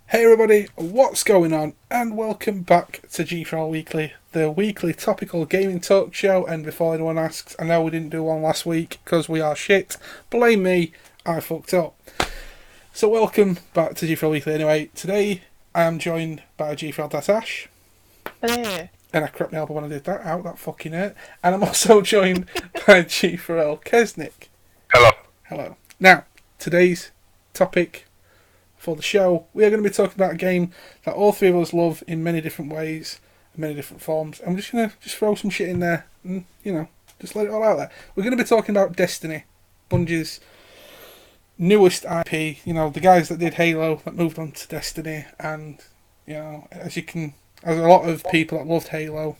Hey everybody, what's going on? And welcome back to G4L Weekly, the weekly topical gaming talk show. And before anyone asks, I know we didn't do one last week because we are shit. Blame me, I fucked up. So welcome back to G4L Weekly anyway. Today I am joined by G4L DatAsh. Hello. And I cracked my elbow when I did that out, that fucking hurt. And I'm also joined by G4L Kesinik. Hello. Hello. Now, today's topic for the show, we are going to be talking about a game that all three of us love in many different ways, in many different forms. And we're just going to throw some shit in there and, just let it all out there. We're going to be talking about Destiny, Bungie's newest IP, the guys that did Halo that moved on to Destiny. And, as a lot of people that loved Halo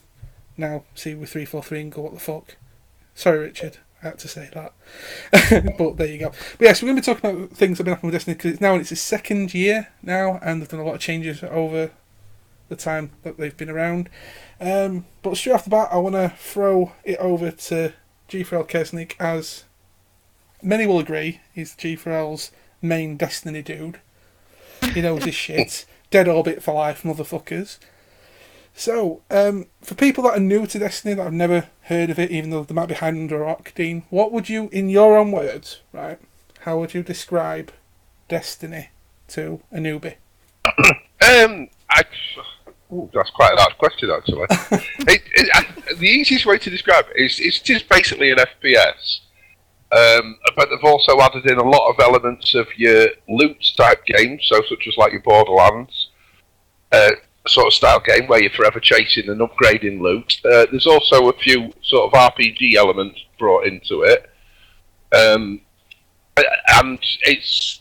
now see with 343 and go, what the fuck? Sorry, Richard. I had to say that. But there you go. But yeah, so we're going to be talking about things that have been happening with Destiny because it's its second year now and they've done a lot of changes over the time that they've been around. But straight off the bat, I want to throw it over to G4L Kesinik, as many will agree he's G4L's main Destiny dude. He knows his shit. Dead Orbit for life, motherfuckers. So, for people that are new to Destiny, that have never heard of it, even though they might be hiding under a rock, Dean, what would you, in your own words, right, how would you describe Destiny to a newbie? That's quite a large question, actually. The easiest way to describe it is it's just basically an FPS. But they've also added in a lot of elements of your loot type games, such as like your Borderlands sort of style game where you're forever chasing and upgrading loot. There's also a few sort of RPG elements brought into it, and it's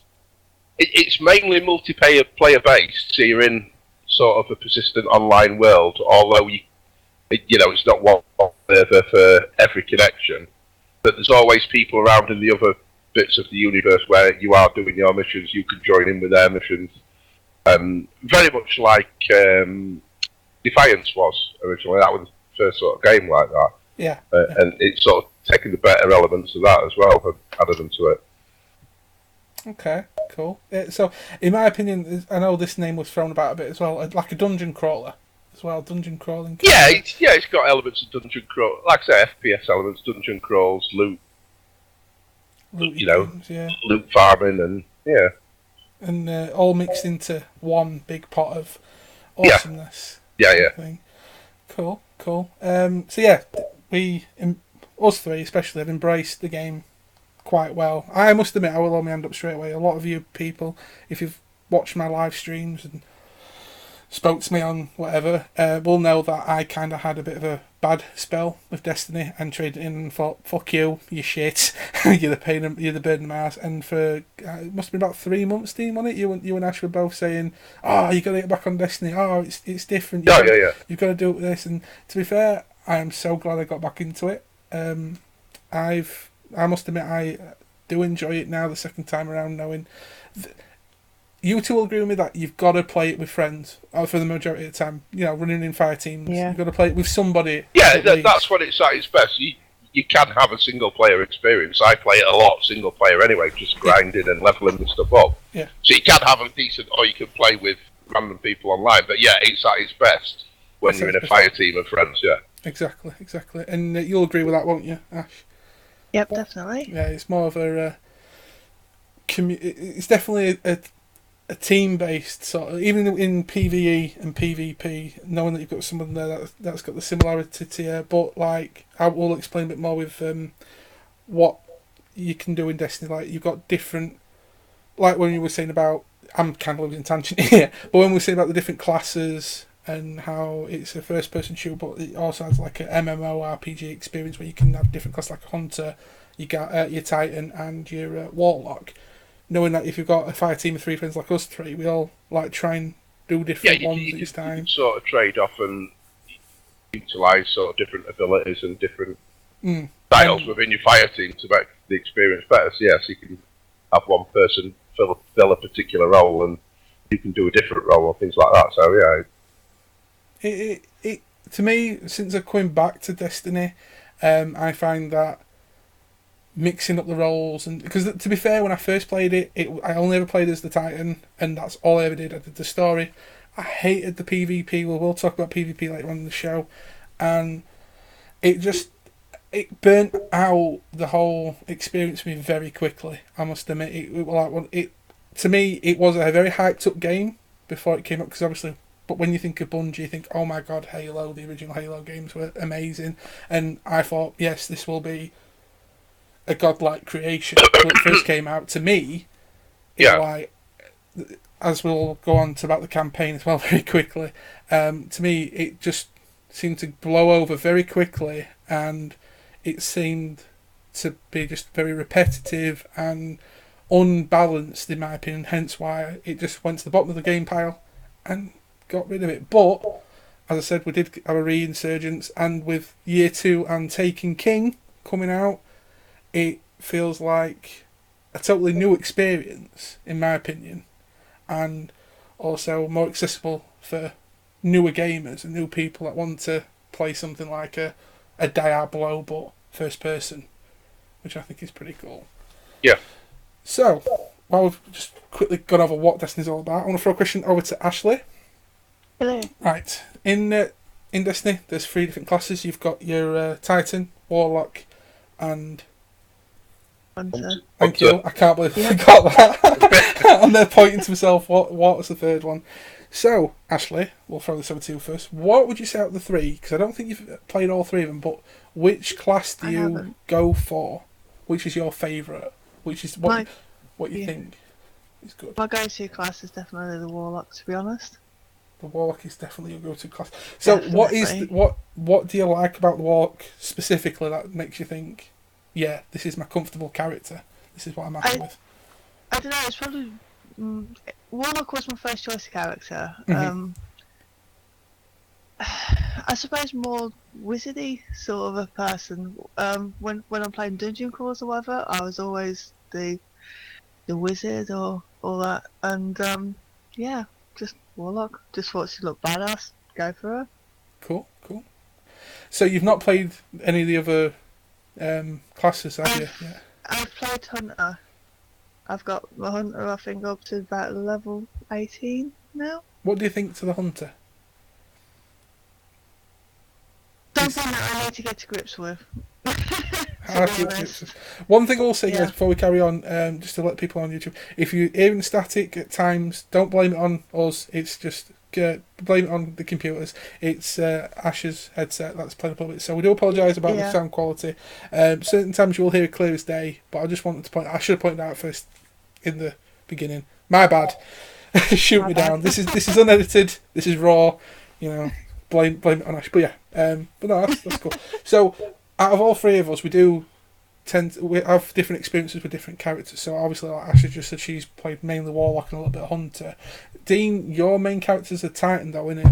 mainly multiplayer based. So you're in sort of a persistent online world, although it's not one server for every connection. But there's always people around in the other bits of the universe where you are doing your missions. You can join in with their missions. Very much like Defiance was originally. That was the first sort of game like that. Yeah. And it's sort of taken the better elements of that as well and added them to it. Okay, cool. So, in my opinion, I know this name was thrown about a bit as well, like a dungeon crawler as well, dungeon crawling. Yeah, it's got elements of dungeon crawl. Like I say, FPS elements, dungeon crawls, loot, games, yeah. Loot farming, and yeah. And all mixed into one big pot of awesomeness. Yeah. Thing. Cool. So yeah, us three especially, have embraced the game quite well. I must admit, I will hold my hand up straight away. A lot of you people, if you've watched my live streams and spoke to me on whatever, will know that I kind of had a bit of a bad spell with Destiny and traded in and thought, fuck you shit, you're the bird in my ass. And for it must have been about 3 months, Dean, wasn't it? You and Ash were both saying, oh, you got to get back on Destiny. Oh, it's different. You've got to do this. And to be fair, I am so glad I got back into it. I must admit, I do enjoy it now the second time around, knowing you two will agree with me that you've got to play it with friends for the majority of the time. Running in fire teams, you've got to play it with somebody. Yeah, that's when it's at its best. You can have a single player experience. I play it a lot single player anyway, just grinding and leveling the stuff up. Yeah. So you can have a decent, or you can play with random people online. But yeah, it's at its best when you're in a fire team of friends. Yeah. Exactly. And you'll agree with that, won't you, Ash? Yep, definitely. Yeah, it's more of a it's definitely a team-based sort of, even in PvE and PvP, knowing that you've got someone there that's got the similarity to you, but like, I will explain a bit more with what you can do in Destiny. Like, you've got different, like when you were saying about, I'm kind of losing tangent here, but when we were saying about the different classes and how it's a first-person shooter, but it also has like an MMORPG experience where you can have different classes like a Hunter, your Titan, and your Warlock. Knowing that if you've got a fire team of 3 friends like us three, we all like try and do different ones each time. You can sort of trade off and utilise sort of different abilities and different styles within your fire team to make the experience better. So yes, you can have one person fill a particular role and you can do a different role or things like that. So yeah. It to me, since I've come back to Destiny, I find that mixing up the roles, and because to be fair, when I first played it, I only ever played as the Titan, and that's all I ever did. I did the story. I hated the PvP. We'll talk about PvP later on in the show, and it burnt out the whole experience for me very quickly. I must admit, to me it was a very hyped up game before it came up, because obviously. But when you think of Bungie, you think, oh my god, Halo, the original Halo games were amazing. And I thought, yes, this will be a godlike creation. When it first came out, to me, like, as we'll go on to about the campaign as well very quickly, to me, it just seemed to blow over very quickly, and it seemed to be just very repetitive and unbalanced, in my opinion, hence why it just went to the bottom of the game pile and got rid of it. But as I said, we did have a re-insurgence, and with Year 2 and Taken King coming out, it feels like a totally new experience, in my opinion, and also more accessible for newer gamers and new people that want to play something like a Diablo but first person, which I think is pretty cool. Yeah. So, while we've just quickly gone over what Destiny's all about, I want to throw a question over to Ashley. Hello. Right, in Destiny, there's 3 different classes. You've got your Titan, Warlock, and Hunter. Thank you. I can't believe I got that. I'm there pointing to myself. What was the third one? So, Ashley, we'll throw this over to you first. What would you say out of the 3? Because I don't think you've played all 3 of them. But which class do you go for? Which is your favourite? Which is what you think is good? My go-to class is definitely the Warlock, to be honest. The Warlock is definitely your go-to class. So, what do you like about the Warlock specifically that makes you think, yeah, this is my comfortable character. This is what I'm happy with. I don't know. It's probably Warlock was my first choice character. Mm-hmm. I suppose more wizardy sort of a person. When I'm playing dungeon crawls or whatever, I was always the wizard or all that, and yeah, just Warlock. Just thought she looked badass. Go for her. Cool. So you've not played any of the other classes, have you? Yeah. I've played Hunter. I've got my Hunter, I think, up to about level 18 now. What do you think to the Hunter? Something that I need to get to grips with. One thing I'll say, guys, before we carry on, just to let people on YouTube, if you're hearing static at times, don't blame it on us. It's just blame it on the computers. It's Ash's headset that's playing up a little bit. So we do apologise about the sound quality. Certain times you will hear it clear as day, but I just wanted to point. I should have pointed out first in the beginning. My bad. Shoot me down. This is unedited. This is raw. You know, blame it on Ash. But yeah, but no, that's cool. So, out of all 3 of us, we have different experiences with different characters. So obviously, like Ashley just said, she's played mainly Warlock and a little bit of Hunter. Dean, your main character's a Titan, though, isn't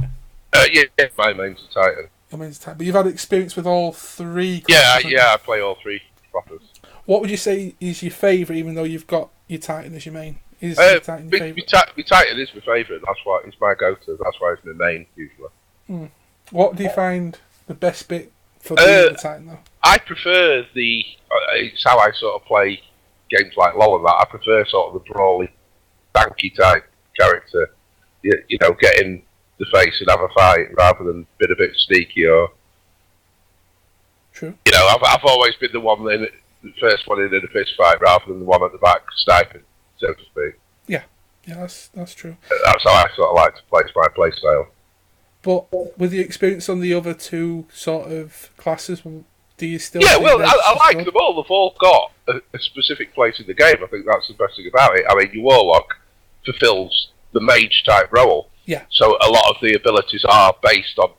it? Yeah, my main's a Titan. Your main's a Titan, but you've had experience with all 3 classes. Yeah, I play all 3 classes. What would you say is your favourite, even though you've got your Titan as your main? Is your Titan your favourite? My Titan is my favourite. That's why it's my go-to. That's why it's my main usually. What do you find the best bit for being the Titan, though? I prefer it's how I sort of play games like LoL and that. I prefer sort of the brawly, tanky type character. You know, get in the face and have a fight rather than been a bit sneaky or. True. You know, I've always been the one the first one in a fist fight rather than the one at the back sniping, so to speak. Yeah, that's true. That's how I sort of like to play. It's my play style. But with the experience on the other 2 sort of classes, do you still? Yeah, well, I like them all. They've all got a specific place in the game. I think that's the best thing about it. I mean, your Warlock fulfills the mage type role. Yeah. So a lot of the abilities are based on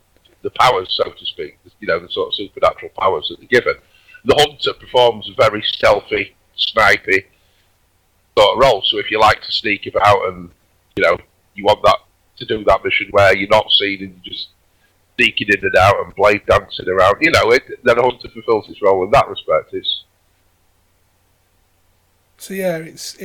the powers, so to speak. You know, the sort of supernatural powers that they're given. The Hunter performs a very stealthy, snipey sort of role. So if you like to sneak about and, you know, you want that to do that mission where you're not seen and you're just sneaking in and out and blade dancing around, you know, then a Hunter fulfills its role in that respect. So yeah, it's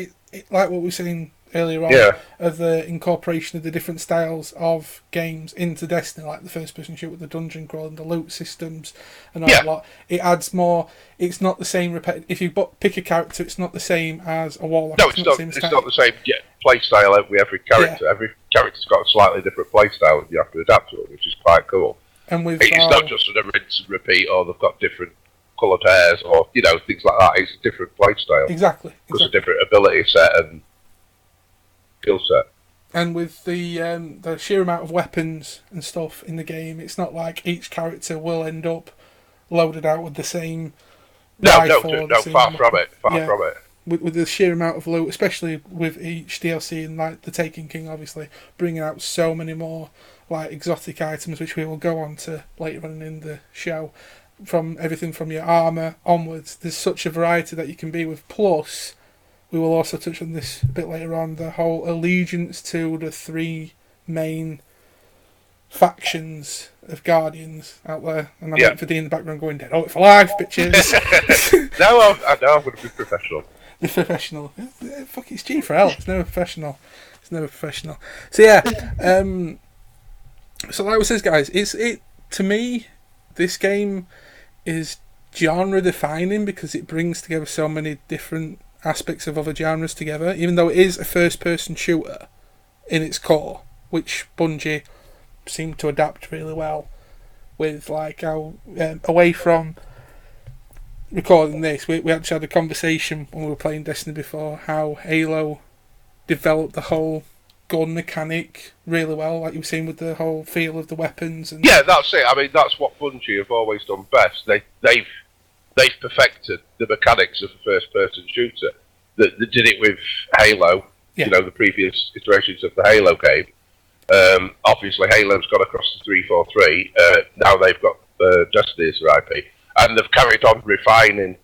like what we were saying earlier on, Yeah. of the incorporation of the different styles of games into Destiny, like the first-person shooter with the dungeon crawl and the loot systems and all Yeah. that lot. It adds more. It's not the same. If you pick a character, it's not the same as a warlock. No, it's not. It's not the same play style with every character. Yeah. Every character's got a slightly different play style, and you have to adapt to it, which is quite cool. And with it's not just a rinse and repeat, or they've got different coloured hairs, or things like that. It's a different play style. Exactly. It's a different ability set and skill set. And with the sheer amount of weapons and stuff in the game, it's not like each character will end up loaded out with the same rifle. No, far from it. Far from it. With the sheer amount of loot, especially with each DLC and like the Taken King, obviously bringing out so many more like exotic items, which we will go on to later on in the show. From everything from your armour onwards, there's such a variety that you can be with. Plus, we will also touch on this a bit later on, the whole allegiance to the 3 main factions of Guardians out there. And I'm waiting for Dean in the background going, dead oh, for life, bitches. No, I know, I'm going to be professional. Be professional. Fuck, it's G4L. It's never professional. It's never professional. So yeah, so like I says, guys, to me, this game is genre defining because it brings together so many different aspects of other genres together, even though it is a first person shooter in its core, which Bungie seem to adapt really well with. Like how away from recording this, we actually had a conversation when we were playing Destiny before, how Halo developed the whole gun mechanic really well, like you were saying, with the whole feel of the weapons. And yeah, that's it. I mean, that's what Bungie have always done best. They've perfected the mechanics of a first-person shooter. They did it with Halo, the previous iterations of the Halo game. Obviously, Halo's gone across to 343. Now they've got Destiny as their IP, and they've carried on refining.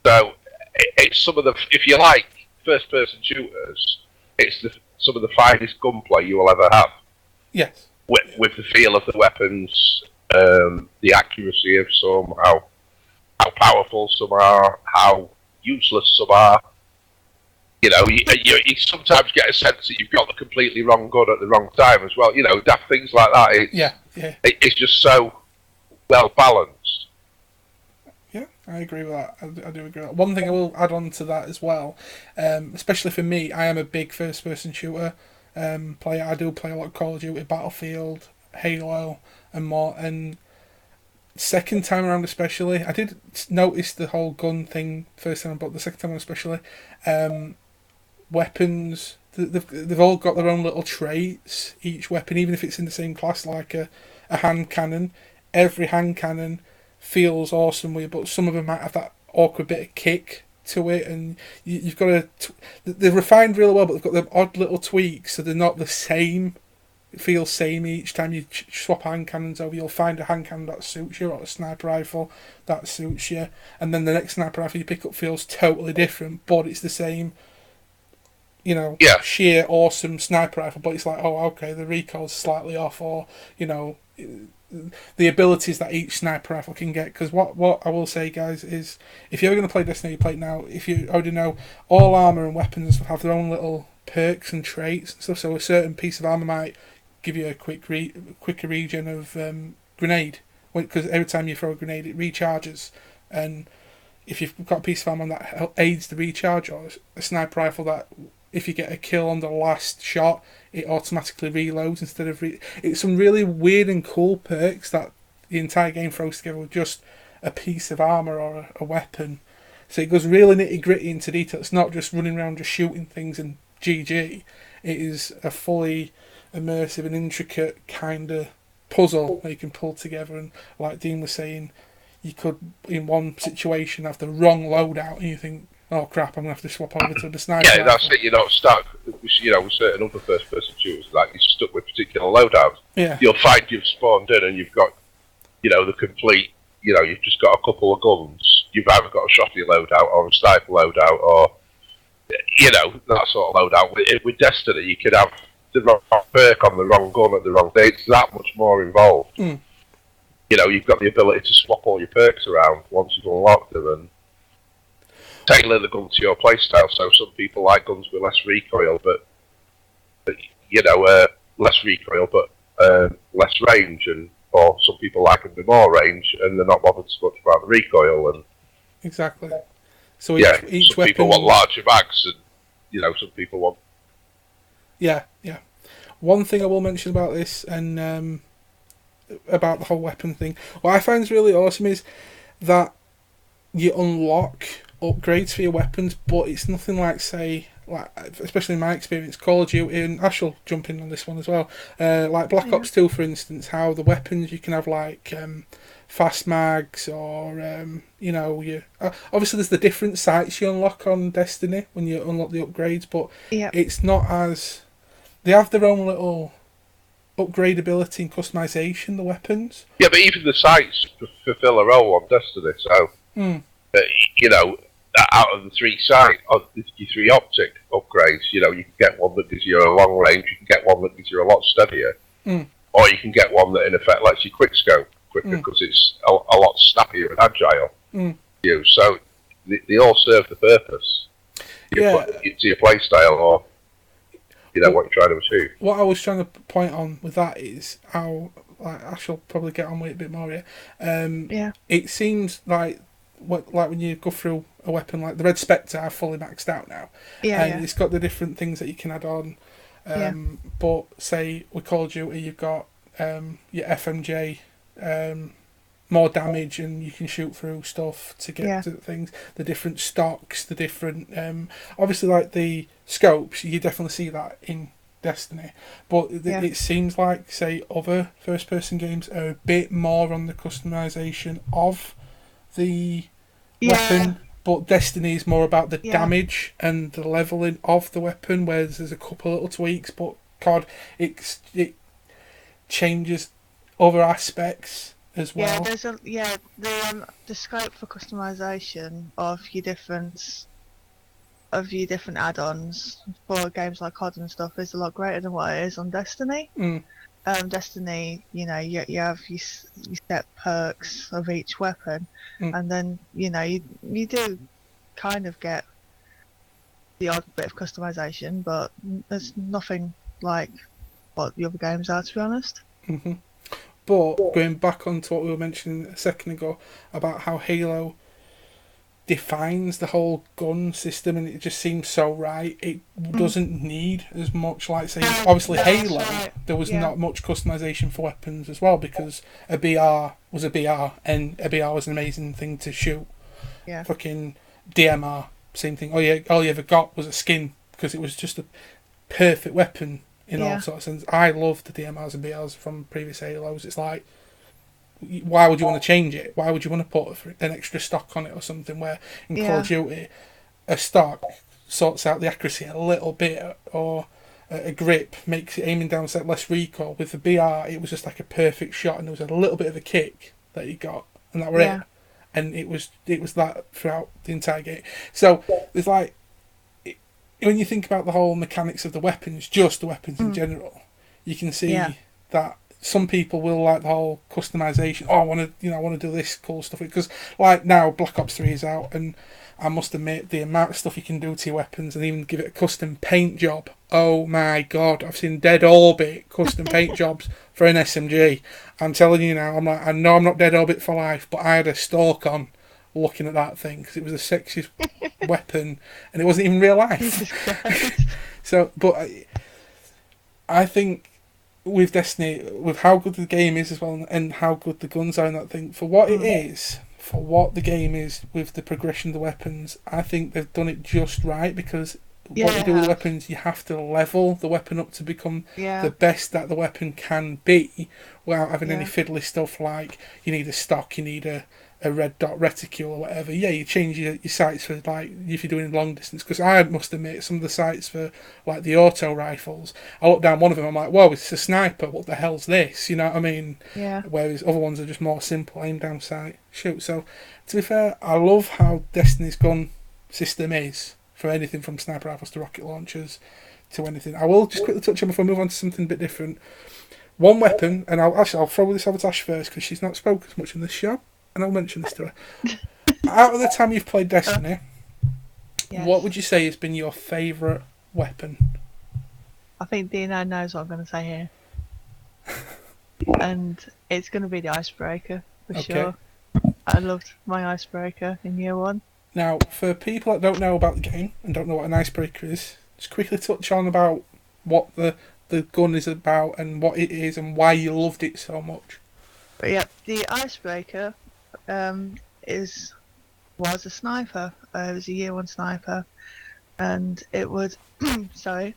So it's some of the, if you like, first-person shooters. It's some of the finest gunplay you will ever have. Yes. With the feel of the weapons, the accuracy of some, how powerful some are, how useless some are. You sometimes get a sense that you've got the completely wrong gun at the wrong time as well. Daft things like that. It's just so well balanced. Yeah, I agree with that. I do agree with that. One thing I will add on to that as well, especially for me, I am a big first-person shooter player. I do play a lot of Call of Duty, Battlefield, Halo, and more. And second time around especially, I did notice the whole gun thing first time, but the second time especially, weapons, they've all got their own little traits, each weapon, even if it's in the same class, like a hand cannon. Every hand cannon feels awesome with you, but some of them might have that awkward bit of kick to it, and you've got to... They're refined really well, but they've got them odd little tweaks, so they're not the same. It feels samey each time you swap hand cannons over. You'll find a hand cannon that suits you, or a sniper rifle that suits you, and then the next sniper rifle you pick up feels totally different, but it's the same, sheer awesome sniper rifle, but it's like, oh, okay, the recoil's slightly off, or, the abilities that each sniper rifle can get. Because what I will say, guys, is if you're ever going to play Destiny, you play it now. If you already know, all armor and weapons have their own little perks and traits and stuff. So a certain piece of armor might give you a quicker regen of grenade, because every time you throw a grenade, it recharges. And if you've got a piece of armor that aids the recharge, or a sniper rifle that, if you get a kill on the last shot, it automatically reloads instead of... It's some really weird and cool perks that the entire game throws together with just a piece of armour or a weapon. So it goes really nitty-gritty into detail. It's not just running around just shooting things and GG. It is a fully immersive and intricate kind of puzzle that you can pull together. And like Dean was saying, you could, in one situation, have the wrong loadout and you think, oh crap, I'm going to have to swap over to the sniper. Yeah, that's it. You're not stuck. With certain other first-person shooters, like you're stuck with particular loadouts. Yeah. You'll find you've spawned in and you've got, the complete, you've just got a couple of guns. You've either got a shotty loadout or a sniper loadout or, that sort of loadout. With Destiny, you could have the wrong perk on the wrong gun at the wrong day. It's that much more involved. Mm. You've got the ability to swap all your perks around once you've unlocked them. And tailor the gun to your playstyle. So some people like guns with less recoil, but less recoil, but less range, or some people like them with more range, and they're not bothered so much about the recoil. And exactly. So each weapon. People want larger mags, and some people want. Yeah. One thing I will mention about this, and about the whole weapon thing, what I find is really awesome is that you unlock upgrades for your weapons, but it's nothing like, say, like, especially in my experience, Call of Duty, and Ash will jump in on this one as well, like Black Ops 2 for instance, how the weapons you can have like fast mags, or obviously there's the different sights you unlock on Destiny when you unlock the upgrades, but it's not as, they have their own little upgradability and customization, the weapons. Yeah, but even the sights fulfill a role on Destiny, so out of the three sight, the three optic upgrades, you can get one that gives you a long range, you can get one that gives you a lot steadier, or you can get one that in effect lets you quick scope quicker because it's a lot snappier and agile. So they all serve the purpose. To your play style, or what you're trying to achieve. What I was trying to point on with that is how, like, I shall probably get on with it a bit more here. It seems like when you go through a weapon like the Red Spectre, I've fully maxed out now, and it's got the different things that you can add on. But say with Call of Duty, you've got your FMJ, more damage, and you can shoot through stuff to get to things. The different stocks, the different obviously like the scopes, you definitely see that in Destiny, but it seems like, say, other first person games are a bit more on the customization of the weapon, but Destiny is more about the damage and the leveling of the weapon, whereas there's a couple little tweaks, but COD it changes other aspects as well. There's the scope for customization of your different add-ons for games like COD and stuff is a lot greater than what it is on Destiny. Destiny, you have your set perks of each weapon, and then you do kind of get the odd bit of customization, but there's nothing like what the other games are, to be honest. But going back onto what we were mentioning a second ago about how Halo defines the whole gun system, and it just seems so right. It doesn't need as much, like, say, obviously Halo, there was not much customization for weapons as well, because a BR was a BR, and a BR was an amazing thing to shoot. Fucking DMR, same thing. All you ever got was a skin, because it was just a perfect weapon in all sorts of sense. I love the DMRs and BRs from previous Halos. It's like, why would you want to change it? Why would you want to put an extra stock on it or something, where in Call of Duty a stock sorts out the accuracy a little bit, or a grip makes it aiming down set less recoil. With the BR, it was just like a perfect shot, and there was a little bit of a kick that you got, and that were it. And it was that throughout the entire game. So there's like, when you think about the whole mechanics of the weapons, just the weapons in general, you can see that some people will like the whole customization. Oh, I want to do this cool stuff, because like now Black Ops 3 is out, and I must admit the amount of stuff you can do to your weapons, and even give it a custom paint job. Oh my god, I've seen Dead Orbit custom paint jobs for an SMG. I'm telling you now, I know I'm not Dead Orbit for life, but I had a stalk on looking at that thing, because it was a sexiest weapon, and it wasn't even real life. So, but I think with Destiny, with how good the game is as well, and how good the guns are and that thing, for what it is, for what the game is, with the progression of the weapons, I think they've done it just right, because what you do with the weapons, you have to level the weapon up to become the best that the weapon can be, without having any fiddly stuff like you need a stock, you need a red dot reticule or whatever. You change your sights for, like, if you're doing long distance, because I must admit some of the sights for like the auto rifles, I look down one of them, I'm like, whoa, it's a sniper, what the hell's this, you know what I mean? Whereas other ones are just more simple, aim down sight, shoot. So to be fair, I love how Destiny's gun system is, for anything from sniper rifles to rocket launchers to anything. I will just quickly touch on before I move on to something a bit different. One weapon, and I'll throw this over to Ash first, because she's not spoken as much in this show, and I'll mention this to her. Out of the time you've played Destiny, Yes. What would you say has been your favourite weapon? I think Dino knows what I'm going to say here. And it's going to be the icebreaker, for sure. I loved my icebreaker in year 1. Now, for people that don't know about the game and don't know what an icebreaker is, just quickly touch on about what the gun is about and what it is and why you loved it so much. But yeah, the icebreaker was a sniper. It was a year 1 sniper, and it would sorry,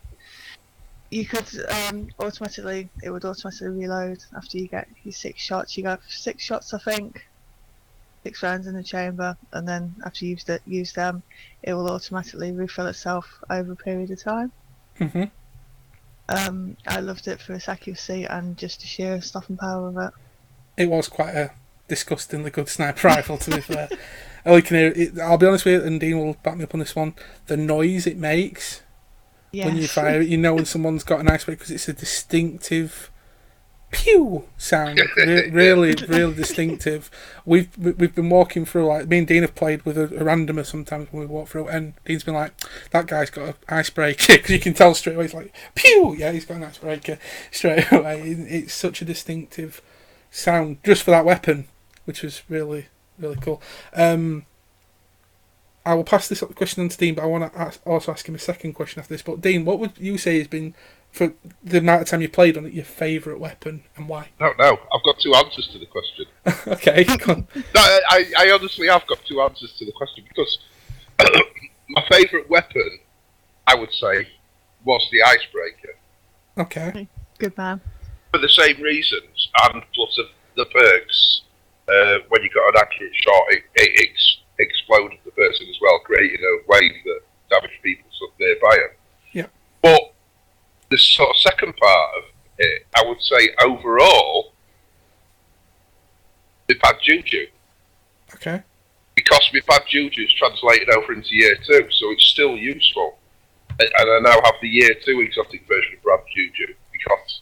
you could it would automatically reload after you get your 6 shots. You got 6 shots, I think, 6 rounds in the chamber, and then after you use them, it will automatically refill itself over a period of time. I loved it for its accuracy and just the sheer stopping power of it. It was quite a disgustingly good sniper rifle, to be fair. I can hear it. I'll be honest with you, and Dean will back me up on this one. The noise it makes when you fire it, you know when someone's got an icebreaker, because it's a distinctive pew sound. Really distinctive. We've been walking through, like, me and Dean have played with a randomer sometimes when we walk through, and Dean's been like, that guy's got an icebreaker, because you can tell straight away. It's like, pew! Yeah, he's got an icebreaker straight away. It's such a distinctive sound just for that weapon, which was really cool. I will pass this question on to Dean, but I want to also ask him a second question after this. But Dean, what would you say has been, for the amount of time you played on it, your favourite weapon and why? No, I've got 2 answers to the question. Okay, go on. No, I honestly have got 2 answers to the question, because my favourite weapon, I would say, was the icebreaker. Okay. Good man. For the same reasons, and plus the perks. When you got an accurate shot, it exploded the person as well, creating a wave that damaged people stood nearby him. Yeah. But the sort of second part of it, I would say overall, the bad juju. Okay. Because my bad juju is translated over into year 2, so it's still useful. And I now have the year 2 exotic version of bad juju, because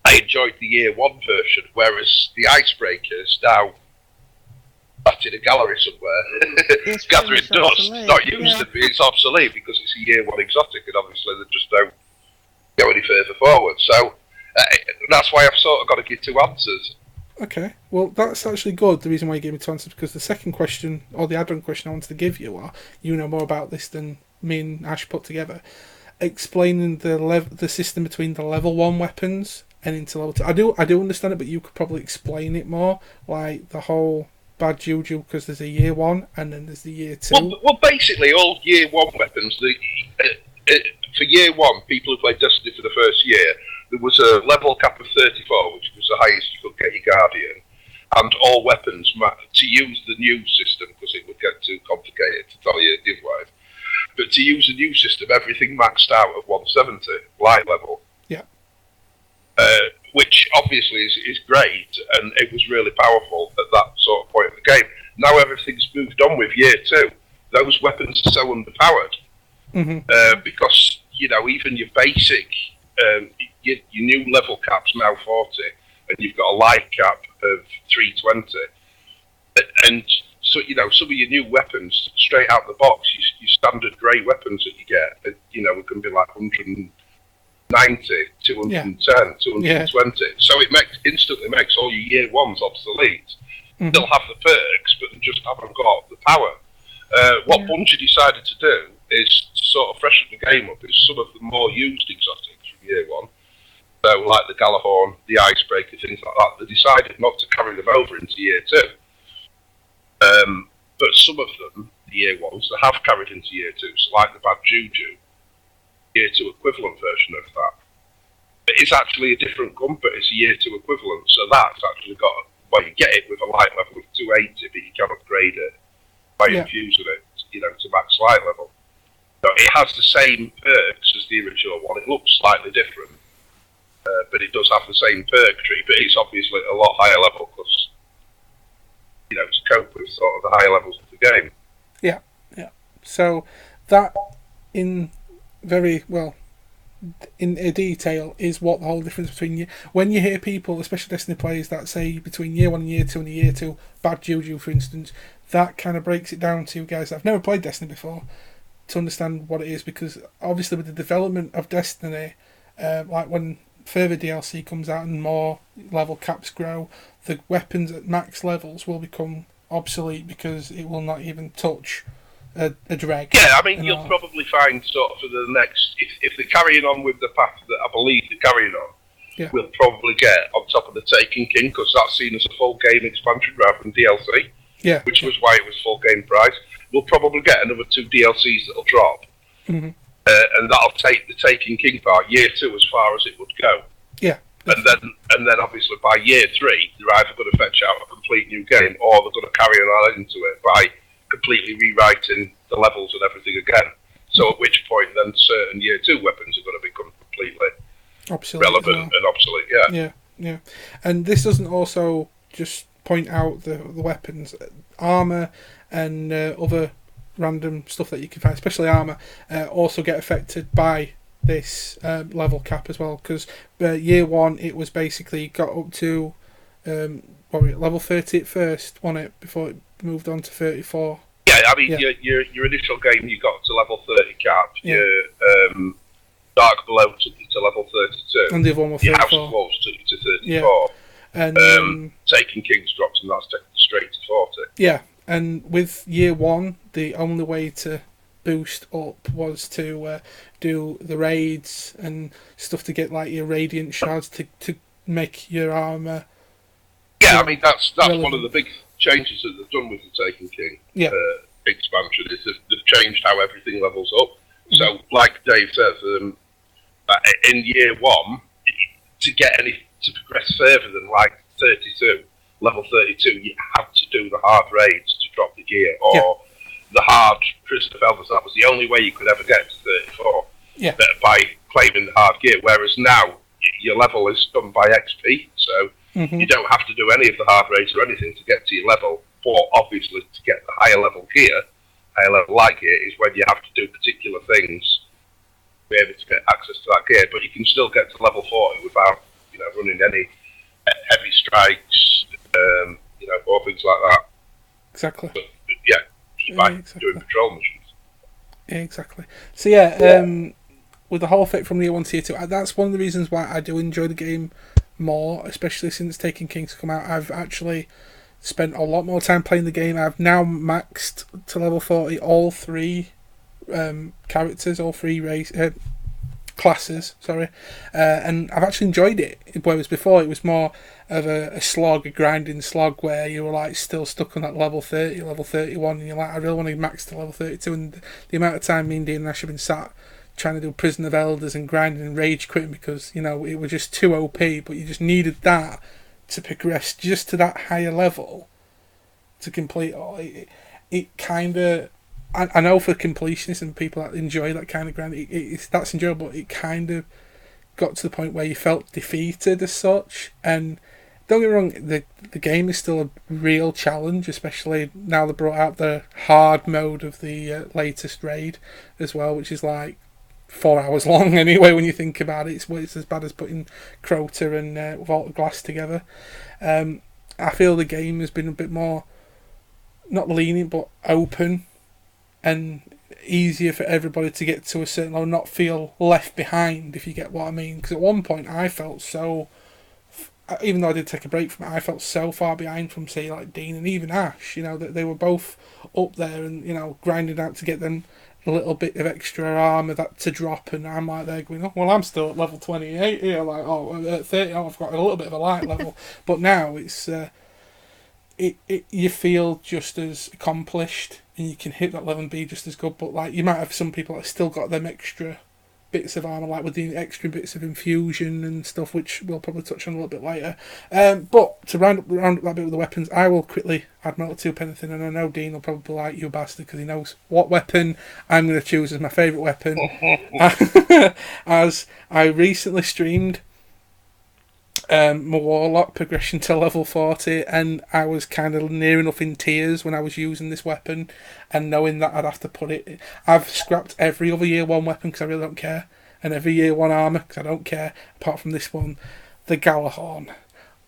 I enjoyed the year 1 version, whereas the icebreaker is now sat in a gallery somewhere, gathering dust, not used. It's obsolete because it's a year 1 exotic, and obviously they just don't go any further forward. So that's why I've sort of got to give 2 answers. Okay, well, that's actually good. The reason why you gave me 2 answers, because the second question, or the add-on question I wanted to give you, are, you know more about this than me and Ash put together, explaining the system between the level 1 weapons and into level 2. I do understand it, but you could probably explain it more, like the whole bad juju, because there's a year 1 and then there's the year 2. Well, basically all year 1 weapons, for year 1, people who played Destiny for the first year, there was a level cap of 34, which was the highest you could get your Guardian, and all weapons, to use the new system, because it would get too complicated to tell you otherwise, but to use the new system, everything maxed out at 170, light level. Yeah. Which obviously is great, and it was really powerful at that sort of point of the game. Now everything's moved on with year 2. Those weapons are so underpowered, because, you know, even your basic, your new level cap's now 40, and you've got a light cap of 320, and so, you know, some of your new weapons straight out the box, your standard grey weapons that you get, you know, it can be like 190, 210, 220. Yeah. So it instantly makes all your year 1s obsolete. They'll have the perks, but they just haven't got the power. What Bungie decided to do is to sort of freshen the game up, is some of the more used exotics from year 1. So like the Galahorn, the Icebreaker, things like that, they decided not to carry them over into year 2. But some of them, the year 1s, they have carried into year 2. So like the Bad Juju, year 2 equivalent version of that. It is actually a different gun, but it's a year 2 equivalent. So that's actually got, well, you get it with a light level of 280, but you can upgrade it by infusing it, you know, to max light level. So it has the same perks as the original one. It looks slightly different, but it does have the same perk tree, but it's obviously a lot higher level because, you know, to cope with sort of the higher levels of the game. Yeah. So that, in a detail, is what the whole difference between when you hear people, especially Destiny players, that say between year 1 and year 2 and the year 2 bad juju, for instance, that kind of breaks it down to guys that have never played Destiny before to understand what it is, because obviously with the development of Destiny, like when further DLC comes out and more level caps grow, the weapons at max levels will become obsolete because it will not even touch a dreg. Yeah, I mean, you'll probably find sort of for the next, if they're carrying on with the path that I believe they're carrying on, we'll probably get on top of the Taken King, because that's seen as a full game expansion rather than DLC, which was why it was full game price. We'll probably get another 2 DLCs that'll drop, and that'll take the Taken King part, year 2, as far as it would go. Yeah. And then obviously by year 3, they're either going to fetch out a complete new game, or they're going to carry on into it by completely rewriting the levels and everything again. So at which point then certain year 2 weapons are going to become completely obsolete, relevant and obsolete. Yeah. And this doesn't also just point out the weapons, armor and other random stuff that you can find, especially armor, also get affected by this level cap as well, because year 1 it was basically got up to level 30 at first, wasn't it, before it moved on to 34. Yeah, I mean your initial game you got to level 30 cap, your Dark Below took you to level 32, and the other one was 34. Your House of Wolves took you to 34, and Taking King's dropped, and that's taken straight to 40. Yeah, and with year 1 the only way to boost up was to do the raids and stuff to get like your radiant shards to make your armor. Yeah, I mean that's one of the big changes that they've done with the Taken King expansion, is they've changed how everything levels up. So, like Dave says, in year 1, to progress further than like 32, level 32, you have to do the hard raids to drop the gear, or the hard Prison of Elders. That was the only way you could ever get to 34 by claiming the hard gear. Whereas now, your level is done by XP, so you don't have to do any of the hard raids or anything to get to your level. But obviously, to get the higher level gear, higher level light gear, is when you have to do particular things to be able to get access to that gear. But you can still get to level 40 without, running any heavy strikes, or things like that. Exactly. But, just by doing patrol missions. Yeah, exactly. So with the whole fit from year 1 to year 2, that's one of the reasons why I do enjoy the game more, especially since Taken King's come out. I've actually spent a lot more time playing the game. I've now maxed to level 40 all 3 characters, all 3 classes, and I've actually enjoyed it, whereas before it was more of a slog, a grinding slog, where you were like still stuck on that level 30, level 31, and you're like, I really want to max to level 32, and the amount of time me and DatAsh have been sat trying to do Prison of Elders and grinding and rage quitting because it was just too OP, but you just needed that to progress just to that higher level to complete all. It kind of, I know for completionists and people that enjoy that kind of grind, that's enjoyable, but it kind of got to the point where you felt defeated as such. And don't get me wrong, the game is still a real challenge, especially now they brought out the hard mode of the latest raid as well, which is like 4 hours long anyway when you think about it. It's as bad as putting Crota and Vault of Glass together. I feel the game has been a bit more, not lenient, but open and easier for everybody to get to a certain level, not feel left behind, if you get what I mean. Because at one point I felt so, even though I did take a break from it, I felt so far behind from, say, like Dean and even Ash, that they were both up there and, grinding out to get them a little bit of extra armour that to drop, and I'm like there going, oh, well, I'm still at level 28 here, like, at 30, I've got a little bit of a light level. But now it's, you feel just as accomplished, and you can hit that level and be just as good, but like you might have some people that still got them extra bits of armour, like with the extra bits of infusion and stuff, which we'll probably touch on a little bit later. But to round up that bit with the weapons, I will quickly add my little 2 penny thing, and I know Dean will probably like, you bastard, because he knows what weapon I'm going to choose as my favourite weapon. As I recently streamed my Warlock progression to level 40, and I was kind of near enough in tears when I was using this weapon, and knowing that I'd have to put it. I've scrapped every other year 1 weapon because I really don't care, and every year 1 armour because I don't care, apart from this one, the Galahorn.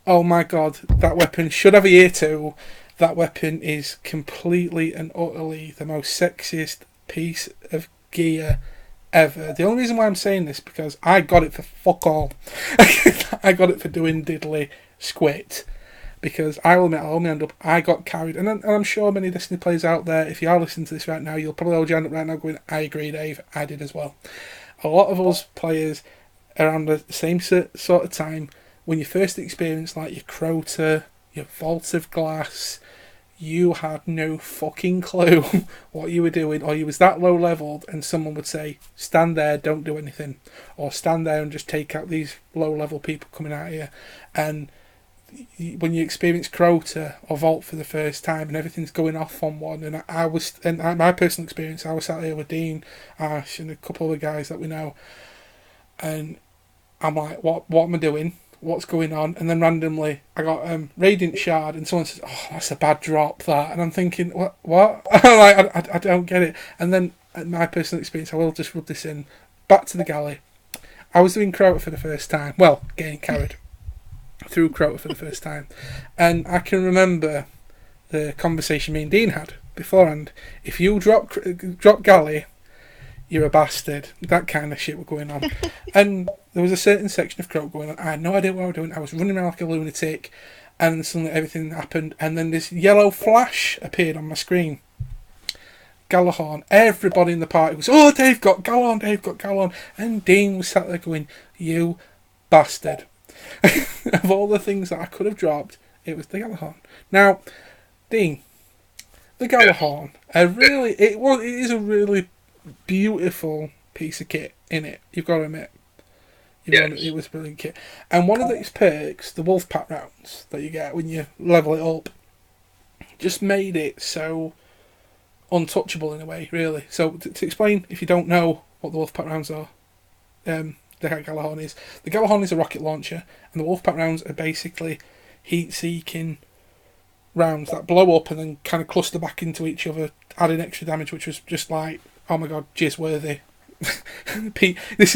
Oh my god, that weapon should have a year 2. that weapon is completely and utterly the most sexiest piece of gear ever. The only reason why I'm saying this because I got it for fuck all. I got it for doing diddly squit. Because I will admit, I'll only end up, I got carried. And I'm sure many Destiny players out there, if you are listening to this right now, you'll probably all end up right now going, I agree, Dave, I did as well. A lot of us players around the same sort of time, when you first experience like your Crota, your Vault of Glass, you had no fucking clue what you were doing, or you was that low leveled and someone would say, stand there, don't do anything. Or stand there and just take out these low level people coming at you. And when you experience Crota or Vault for the first time and everything's going off on one, and my personal experience, I was sat here with Dean, Ash, and a couple of the guys that we know, and I'm like, what am I doing? What's going on? And then randomly, I got Radiant Shard, and someone says, "Oh, that's a bad drop, that." And I'm thinking, what? I'm like, I don't get it. And then, my personal experience, I will just rub this in. Back to the galley. I was doing Crota for the first time. Well, getting carried through Crota for the first time, and I can remember the conversation me and Dean had beforehand. If you drop galley, you're a bastard. That kind of shit were going on. And there was a certain section of Crota going on. I had no idea what I was doing. I was running around like a lunatic, and suddenly everything happened, and then this yellow flash appeared on my screen. Galahorn. Everybody in the party was, "Oh, Dave got Galahorn, Dave got Galahorn," and Dean was sat there going, "You bastard." Of all the things that I could have dropped, it was the Galahorn. Now, Dean, the Galahorn, it is a really beautiful piece of kit, innit? You've got to admit. It was a brilliant kit. And one of its perks, the wolf pack rounds that you get when you level it up, just made it so untouchable in a way, really. So to explain, if you don't know what the wolf pack rounds are, the Galahorn is. The Galahorn is a rocket launcher, and the Wolfpack rounds are basically heat-seeking rounds that blow up and then kind of cluster back into each other, adding extra damage, which was just like, oh my god, jizz-worthy. This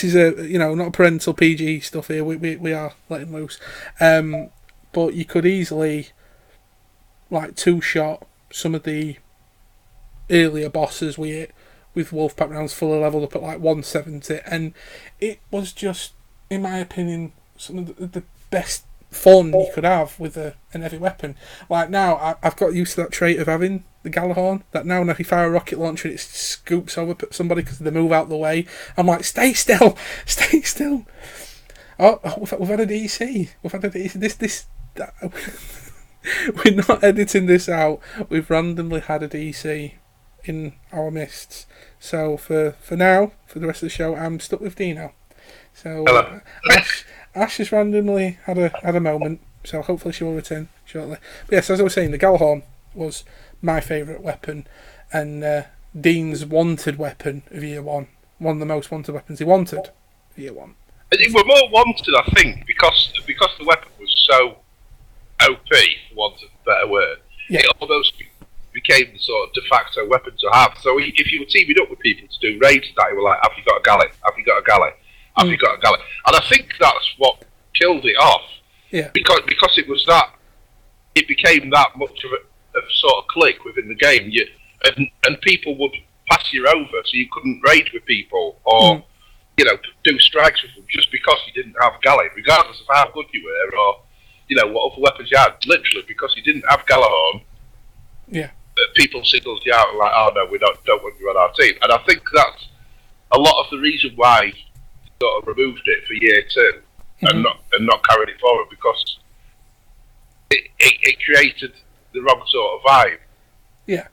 is a not a parental PG stuff here. We are letting loose, but you could easily like two-shot some of the earlier bosses with Wolfpack rounds fully leveled up at like 170, and it was just, in my opinion, some of the best fun you could have with an heavy weapon. Like now, I've got used to that trait of having the Galahorn, that now if you fire a rocket launcher and it scoops over somebody because they move out the way, I'm like, stay still, stay still. Oh, we've had a DC. We've had a DC. We're not editing this out. We've randomly had a DC in our midst. So for now, for the rest of the show, I'm stuck with Dino. So Ash has randomly had a moment, so hopefully she will return shortly. But yes, as I was saying, the Galahorn was my favourite weapon, and Dean's wanted weapon of year one. One of the most wanted weapons he wanted year one. It were more wanted, I think, because the weapon was so OP, for want of a better word. Yeah. It almost became the sort of de facto weapon to have. So if you were teaming up with people to do raids, that you were like, have you got a galley? Have you got a galley? Have you got a galley? And I think that's what killed it off. Yeah. Because it was that, it became that much of a sort of click within the game. And people would pass you over, so you couldn't raid with people or do strikes with them just because you didn't have a galley, regardless of how good you were or what other weapons you had. Literally, because you didn't have Galahorn. Yeah. People singled you out like, oh no, we don't want you on our team. And I think that's a lot of the reason why he sort of removed it for year two and not carried it forward, because it created the wrong sort of vibe. Yeah.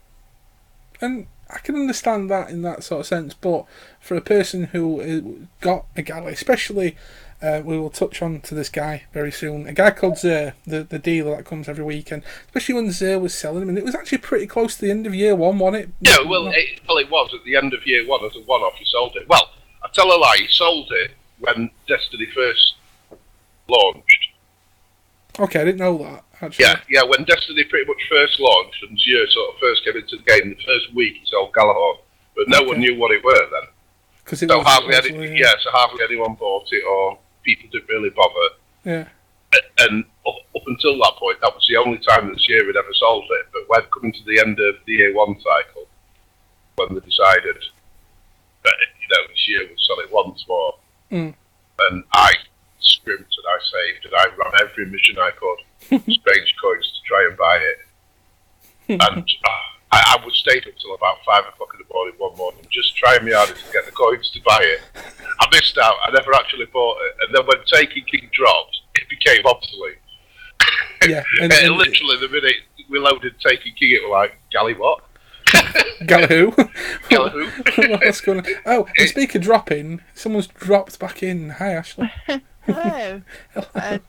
And I can understand that in that sort of sense, but for a person who got a galley, especially, we will touch on to this guy very soon, a guy called Zer, the dealer that comes every weekend, especially when Zer was selling them, and it was actually pretty close to the end of year one, wasn't it? Yeah, it was at the end of year one as a one-off. He sold it. Well, I tell a lie, he sold it when Destiny first launched. Okay, I didn't know that, actually. Yeah, when Destiny pretty much first launched and Zer sort of first came into the game, the first week he sold Galahorn, but no one knew what it were then. So hardly anyone bought it, or people didn't really bother. Yeah. And up until that point, that was the only time that the year had ever solved it. But when coming to the end of the year one cycle, when they decided that this year would sell it once more, and I scrimped and I saved and I ran every mission I could, strange coins to try and buy it, and I would stay up until about 5 o'clock in the morning one morning, just trying my hardest to get the coins to buy it. I missed out. I never actually bought it, and then when Taking King dropped, it became obsolete. Yeah, and literally the minute we loaded Taking King, it was like, Gally what? Gally who? Gally who? What's going on? Oh, and speaking of dropping, someone's dropped back in. Hi, Ashley. Hello. The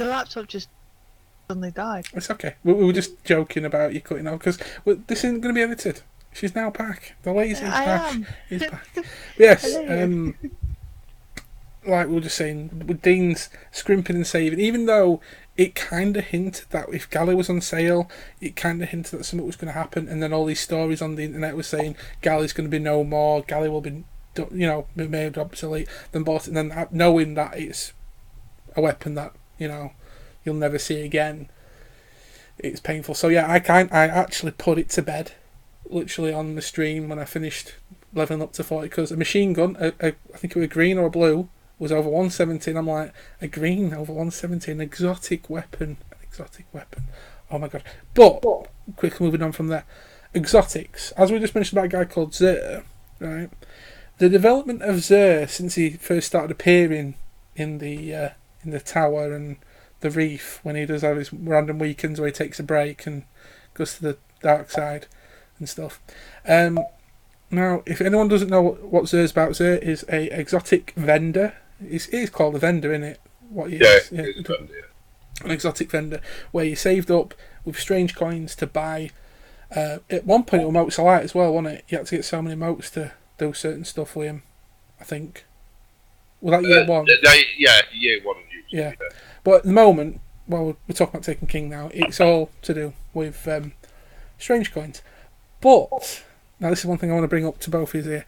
laptop just suddenly died. It's okay. We were just joking about you cutting out, because this isn't going to be edited. She's now back. The lazy is back. Yes. Like we were just saying, with Dean's scrimping and saving, even though it kind of hinted that if Galley was on sale, it kind of hinted that something was going to happen, and then all these stories on the internet were saying Galley's going to be no more, Galley will be, made obsolete, then bought it, and then knowing that it's a weapon that, you'll never see again, it's painful. So yeah, I actually put it to bed, literally on the stream when I finished leveling up to 40, because a machine gun, I think it was a green or a blue, was over 170, and I'm like, a green over 170, an exotic weapon. Oh my god. But, quickly moving on from there, exotics, as we just mentioned about a guy called Zer, right? The development of Zer, since he first started appearing in the tower and the reef, when he does have his random weekends where he takes a break and goes to the dark side and stuff. Now, if anyone doesn't know what Zer's about, Zer is a exotic vendor. It is called a vendor, isn't it? What he is? Yeah, it's a vendor, yeah. An exotic vendor, where you saved up with strange coins to buy. At one point, it was motes alike as well, wasn't it? You had to get so many motes to do certain stuff with him, I think. Was that year one? Yeah, year one. Yeah. But at the moment, we're talking about Taken King now, it's all to do with strange coins. But, now this is one thing I want to bring up to both of you here.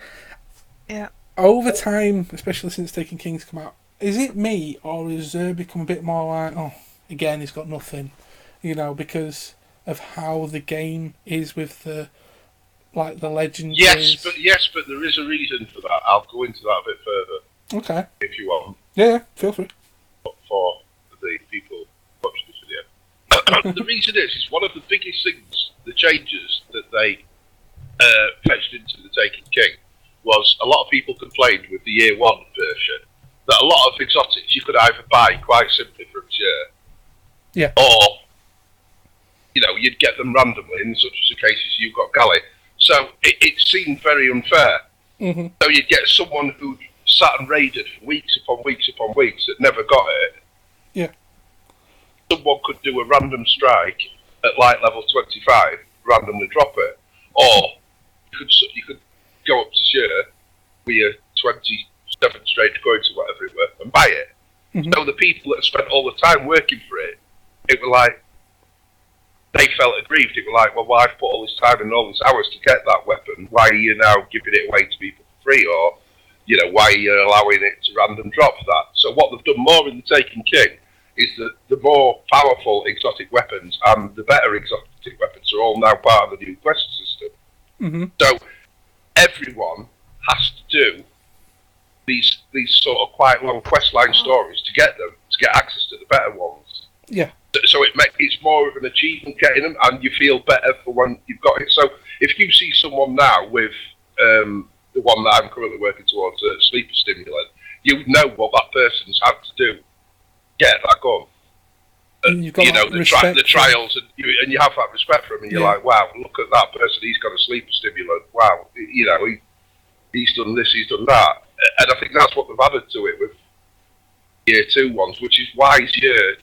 Yeah. Over time, especially since Taken King's come out, is it me, or has Zer become a bit more like, oh, again, he's got nothing, because of how the game is with the legend. Yes, but there is a reason for that. I'll go into that a bit further. Okay. If you want. Yeah, feel free. For the people watching this video. The reason is one of the biggest things, the changes that they fetched into the Taken King, was a lot of people complained with the year one version that a lot of exotics you could either buy quite simply from Zer, yeah, or you'd get them randomly, in such as the cases you got Galley. So it seemed very unfair. Mm-hmm. So you'd get someone who sat and raided for weeks upon weeks upon weeks that never got it. Yeah. Someone could do a random strike at light level 25, randomly drop it, or you could go up to Zer with your 27 strange coins or whatever it were and buy it. Mm-hmm. So the people that spent all the time working for it, it was like, they felt aggrieved. It was like, well, I've put all this time and all these hours to get that weapon. Why are you now giving it away to people for free? Or, why are you allowing it to random drop that? So what they've done more in the Taken King is that the more powerful exotic weapons and the better exotic weapons are all now part of the new quest system. Mm-hmm. So everyone has to do these sort of quite long questline stories to get access to the better ones. Yeah. So it's more of an achievement getting them, and you feel better for when you've got it. So if you see someone now with the one that I'm currently working towards, a sleeper stimulant, you know what that person's had to do to get that gun. The trials, and you have that respect for him, and you're like, wow, look at that person, he's got a sleeper stimulant. Wow, he's done this, he's done that. And I think that's what they've added to it with year two ones, which is why year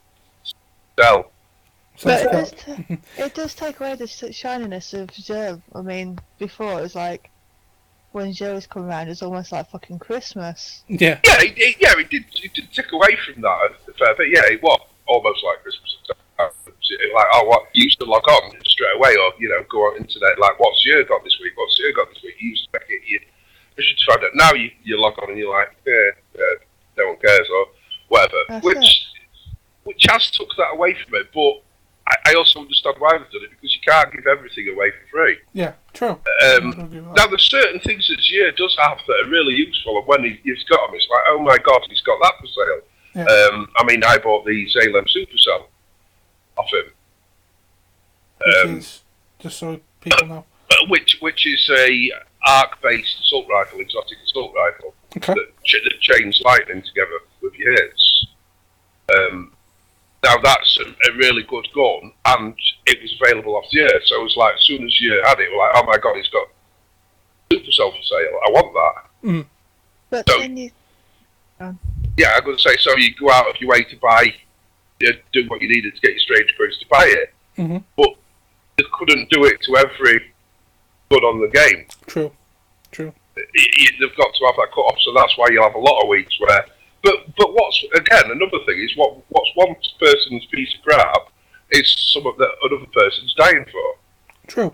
sell. But it does take away the shininess of Zer. I mean, before it was like, when Zer was coming around, it was almost like fucking Christmas. Yeah. Yeah, it did take away from that a fair bit. Yeah, it was almost like Christmas. Like, oh, what, you used to log on straight away, or, go on internet, like, what's Zer got this week? What's Zer got this week? You used to make it, you should find out. Now you log on and you're like, no one cares, or whatever. Which Chaz took that away from it, but I also understand why they've done it, because you can't give everything away for free. Yeah, true. Now, there's certain things that Zier does have that are really useful, and when he's got them, it's like, oh my god, he's got that for sale. Yeah. I mean, I bought the Zalem Supercell off him. Which is, just so people know. Which is a arc-based assault rifle, exotic assault rifle, Okay. that chains lightning together with your hits. Now that's a really good gun, and it was available off the air. So it was like, as soon as you had it, we're like, oh my god, he's got Supercell for sale. I want that. Mm. But So- then you. Yeah, I'm going to say, so you go out of your way to buy, do what you needed to get your strange coins to buy it, Mhm. but they couldn't do it to every gun on the game. True. They've got to have that cut off, so that's why you'll have a lot of weeks where. But what's again another thing is what's one person's piece of crap is some of that another person's dying for. True.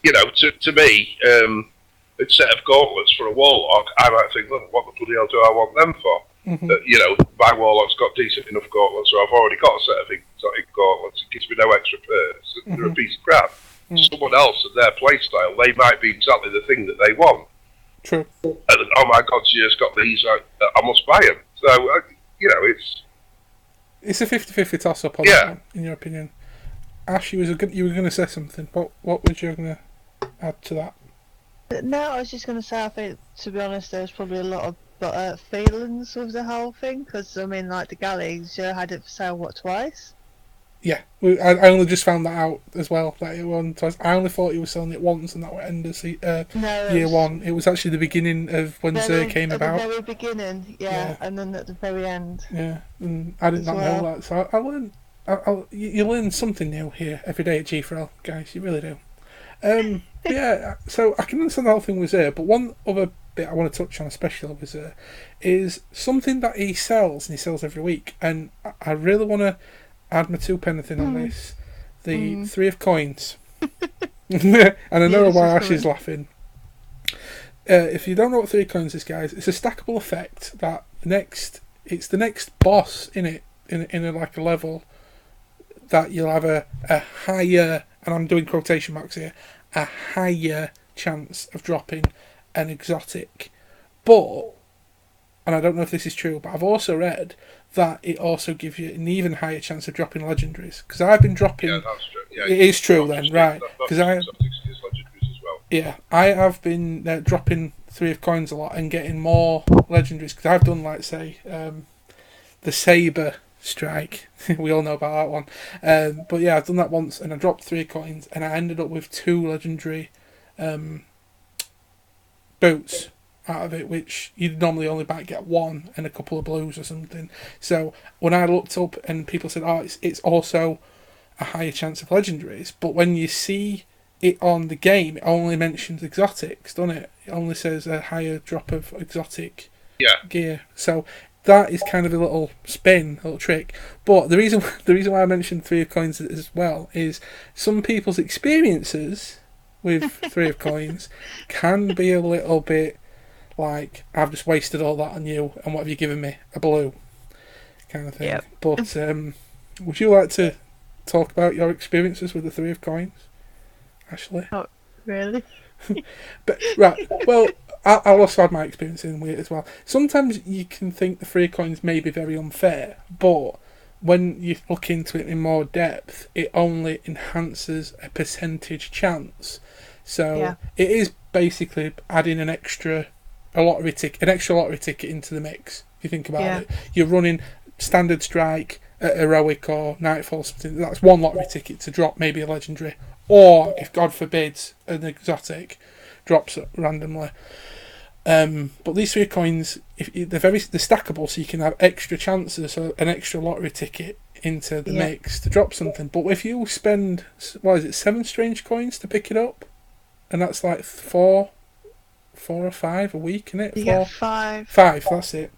You know, to me, a set of gauntlets for a warlock, I might think, well, what the bloody hell do I want them for? Mhm. You know, my warlock's got decent enough gauntlets, so I've already got a set of exotic gauntlets. It gives me no extra perks. They're a piece of crap. Someone else at their playstyle, they might be exactly the thing that they want. True. And, oh my god, Gio's got these, I must buy them. So, you know, It's a 50-50 toss-up on Yeah. that one, in your opinion. Ash, you were going to say something. What was you going to add to that? No, I was just going to say, I think, to be honest, there was probably a lot of feelings with the whole thing, because, I mean, like, the galleys, you had it for sale, twice? Yeah, I only just found that out as well. That it won twice. I only thought he was selling it once, and that would end No, year one. It was actually the beginning of when Zer came about. At the very beginning, yeah, and then at the very end. Yeah, and I did As not well. know that. So I learned. You learn something new here every day at G4L, guys. You really do. Yeah, so I can understand the whole thing with Zer, but one other bit I want to touch on, especially with Zer, is something that he sells, and he sells every week, and I really want to add my 2 pence in on this. The 3 of coins. And I know Yes, why of Ash is course. laughing. If you don't know what 3 coins is, guys, it's a stackable effect that it's the next boss in it, in a, like a level, that you'll have a higher, and I'm doing quotation marks here, a higher chance of dropping an exotic. But, and I don't know if this is true, but I've also read that it also gives you an even higher chance of dropping legendaries. Because I've been dropping. yeah, that's true. Yeah, It is true then, right? Because I legendaries as well. Yeah, I have been dropping 3 of coins a lot and getting more legendaries, because I've done, like, say, the Saber Strike. We all know about that one. But yeah, I've done that once, and I dropped 3 coins, and I ended up with 2 legendary boots out of it, which you'd normally only might get 1 and a couple of blues or something. So when I looked up, and people said, oh, it's also a higher chance of legendaries, but when you see it on the game, it only mentions exotics, doesn't it? It only says a higher drop of exotic gear. So that is kind of a little spin, a little trick. But the reason why I mentioned 3 of coins as well is some people's experiences with 3 of coins can be a little bit like, I've just wasted all that on you, and what have you given me? A blue, kind of thing. Yep. But would you like to talk about your experiences with the 3 of coins, Ashley? Oh, really? But right, well, I'll also add my experience in with it as well. Sometimes you can think the 3 coins may be very unfair, but when you look into it in more depth, it only enhances a percentage chance. So Yeah. it is basically adding an extra lottery ticket into the mix. If you think about it, you're running standard strike, heroic, or nightfall, something. That's 1 lottery ticket to drop maybe a legendary, or if God forbids an exotic drops it randomly. But these 3 coins, they're stackable, so you can have extra chances, so an extra lottery ticket into the mix to drop something. But if you spend, 7 strange coins to pick it up, and that's like 4 or 5 a week, isn't it? You get 5. 5, that's it.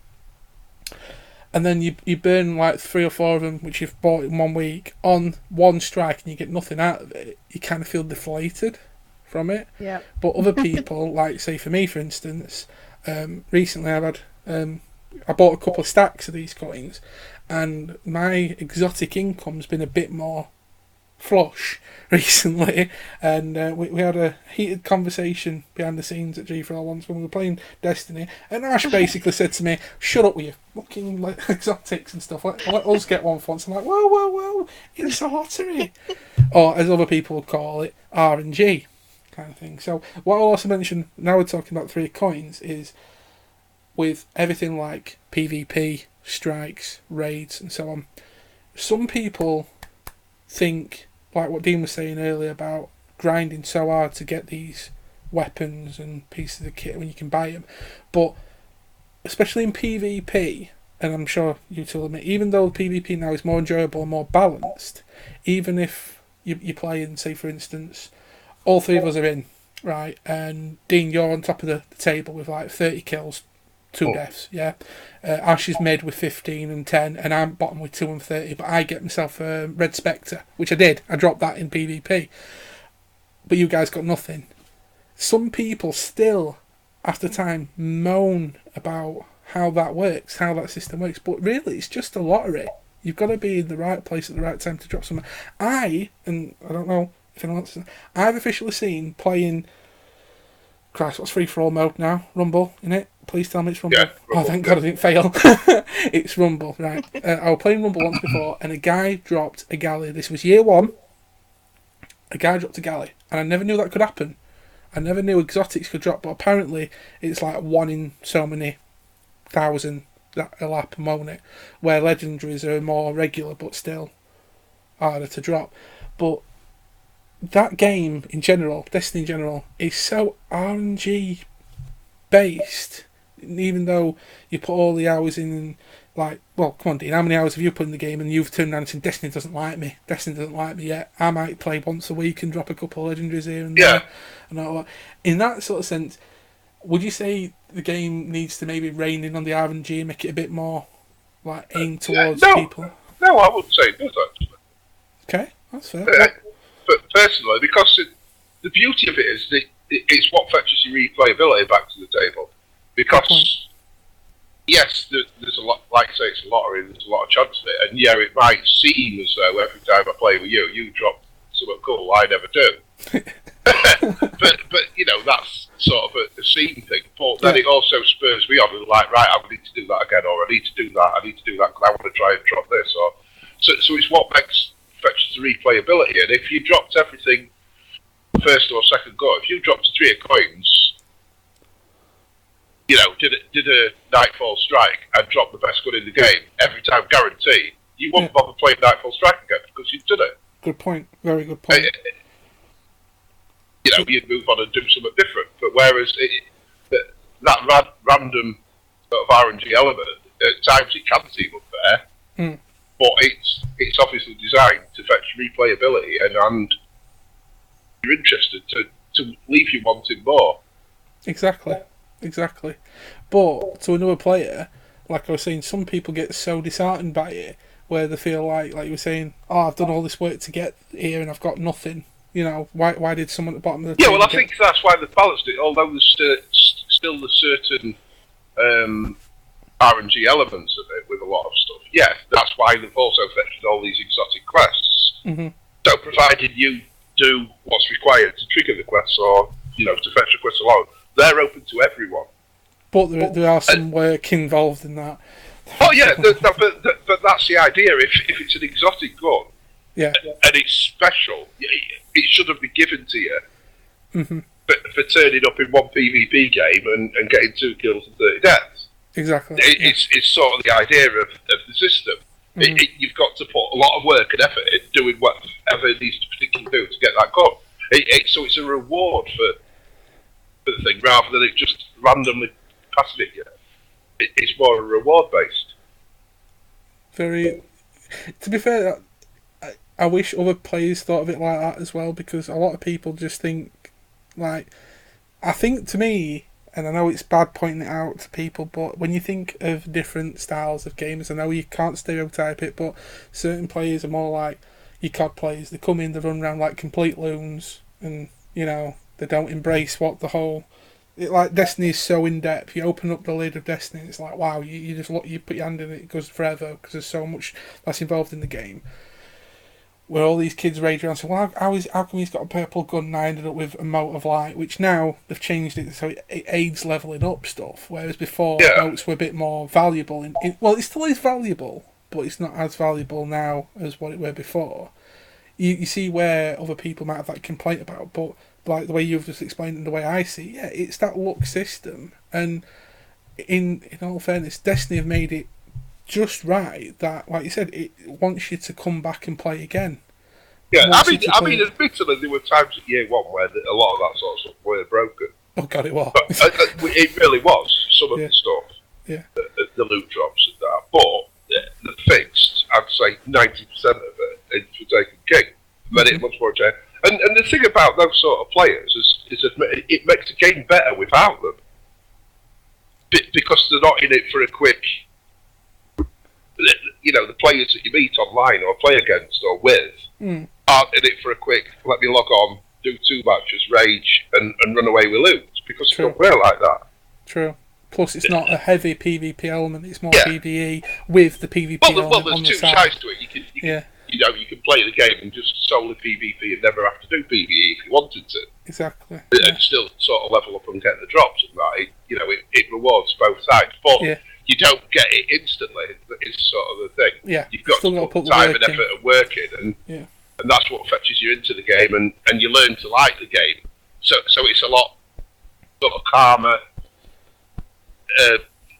And then you burn like 3 or 4 of them, which you've bought in 1 week, on 1 strike, and you get nothing out of it. You kind of feel deflated from it. Yeah. But other people, like say for me, for instance, recently I've had I bought a couple of stacks of these coins, and my exotic income's been a bit more flush recently, and we had a heated conversation behind the scenes at G4L once when we were playing Destiny, and Ash basically said to me, "Shut up with your fucking exotics and stuff. Let us get one for once." I'm like, whoa, it's a lottery, or as other people would call it, RNG kind of thing. So what I'll also mention, now we're talking about 3 coins, is with everything like PvP, strikes, raids, and so on. Some people think, like what Dean was saying earlier about grinding so hard to get these weapons and pieces of kit when you can buy them, but especially in PvP, and I'm sure you two will admit, even though PvP now is more enjoyable and more balanced, even if you're playing, say for instance, all 3 of us are in, right, and Dean, you're on top of the table with like 30 kills, 2 deaths, yeah. Ash is mid with 15 and 10, and I'm bottom with 2 and 30, but I get myself a Red Spectre, which I did. I dropped that in PvP. But you guys got nothing. Some people still, after time, moan about how that works, how that system works, but really it's just a lottery. You've got to be in the right place at the right time to drop something. And I don't know if anyone else, I've officially seen playing, Christ, what's free-for-all mode now? Rumble, innit? Please tell me it's Rumble. Yeah, Rumble. Oh, thank God I didn't fail. It's Rumble, right. I was playing Rumble once before, and a guy dropped a galley. This was year 1. A guy dropped a galley, and I never knew that could happen. I never knew exotics could drop, but apparently it's like 1 in so many thousand that will happen, won't it? Where legendaries are more regular, but still harder to drop. But that game in general, Destiny in general, is so RNG based. Even though you put all the hours in, like, well, come on, Dean, how many hours have you put in the game and you've turned around and said, Destiny doesn't like me yet. I might play once a week and drop a couple of legendaries here and there. And all that. In that sort of sense, would you say the game needs to maybe rein in on the RNG and make it a bit more, like, aimed towards people? No, I wouldn't say it does, actually. Okay, that's fair. But personally, because the beauty of it is it's what fetches your replayability back to the table. Because, yes, there's a lot, like I say, it's a lottery, there's a lot of chance of it, and yeah, it might seem as though every time I play with you drop something cool I never do. but you know, that's sort of a scene thing. But then it also spurs me on, and like, right, I need to do that again, or I need to do that because I want to try and drop this. Or so it's what fetches the replayability. And if you dropped everything first or second go, if you dropped 3 coins, you know, did a Nightfall Strike and dropped the best gun in the game every time, guaranteed, you wouldn't bother playing Nightfall Strike again because you'd done it. Good point. Very good point. You know, you'd move on and do something different. But whereas that random sort of RNG element, at times it can seem unfair, but it's obviously designed to fetch replayability and you're interested to leave you wanting more. Exactly. But to another player, like I was saying, some people get so disheartened by it where they feel like you were saying, oh, I've done all this work to get here and I've got nothing. You know, why did someone at the bottom of the table I think that's why they've balanced it, although there's still the certain RNG elements of it with a lot of stuff. Yeah, that's why they've also fetched all these exotic quests. Mm-hmm. So provided you do what's required to trigger the quests or, you know, to fetch the quests along, they're open to everyone. But there are some work involved in that. Oh yeah, but that's the idea. If it's an exotic gun, and it's special, it shouldn't be given to you for turning up in one PvP game and getting 2 kills and 30 deaths. Exactly. It's sort of the idea of the system. You've got to put a lot of work and effort in doing whatever it needs to particularly do to get that gun. So it's a reward for the thing rather than it just randomly passing it you. It's more a reward based. Very. To be fair, I wish other players thought of it like that as well, because a lot of people just think, like, I think to me, and I know it's bad pointing it out to people, but when you think of different styles of gamers, I know you can't stereotype it, but certain players are more like your COD players. They come in, they run around like complete loons, and, you know, they don't embrace what the whole Like Destiny is so in depth. You open up the lid of Destiny, it's like wow. You just look, you put your hand in it, it goes forever because there's so much that's involved in the game. Where all these kids rage around and say, well, how come he's got a purple gun and I ended up with a mote of light? Which now they've changed it so it aids levelling up stuff. Whereas before, motes were a bit more valuable. Well, it still is valuable, but it's not as valuable now as what it were before. You see where other people might have that complaint about, but like the way you've just explained and the way I see, it's that luck system. And in all fairness, Destiny have made it just right that, like you said, it wants you to come back and play again. Yeah, I mean, admittedly, there were times at year one where a lot of that sort of stuff were broken. Oh God, it was. But, it really was, some of the stuff. Yeah. The loot drops and that. But the fixed, I'd say 90% of it for taking king. Made it much more enjoyable. And the thing about those sort of players is that it makes the game better without them. Because they're not in it for a quick... You know, the players that you meet online or play against or with aren't in it for a quick, let me log on, do 2 matches, rage, and run away with loot. Because it don't work like that. True. Plus, it's not a heavy PvP element, it's more PvE with the PvP element there's on the two side. sides to it. You can play the game and just solely PvP and never have to do PvE if you wanted to. Exactly. And still sort of level up and get the drops and that. It rewards both sides. But you don't get it instantly. It's sort of the thing. Yeah. You've got to put time and effort and work in, and that's what fetches you into the game, and you learn to like the game. So it's a lot sort of calmer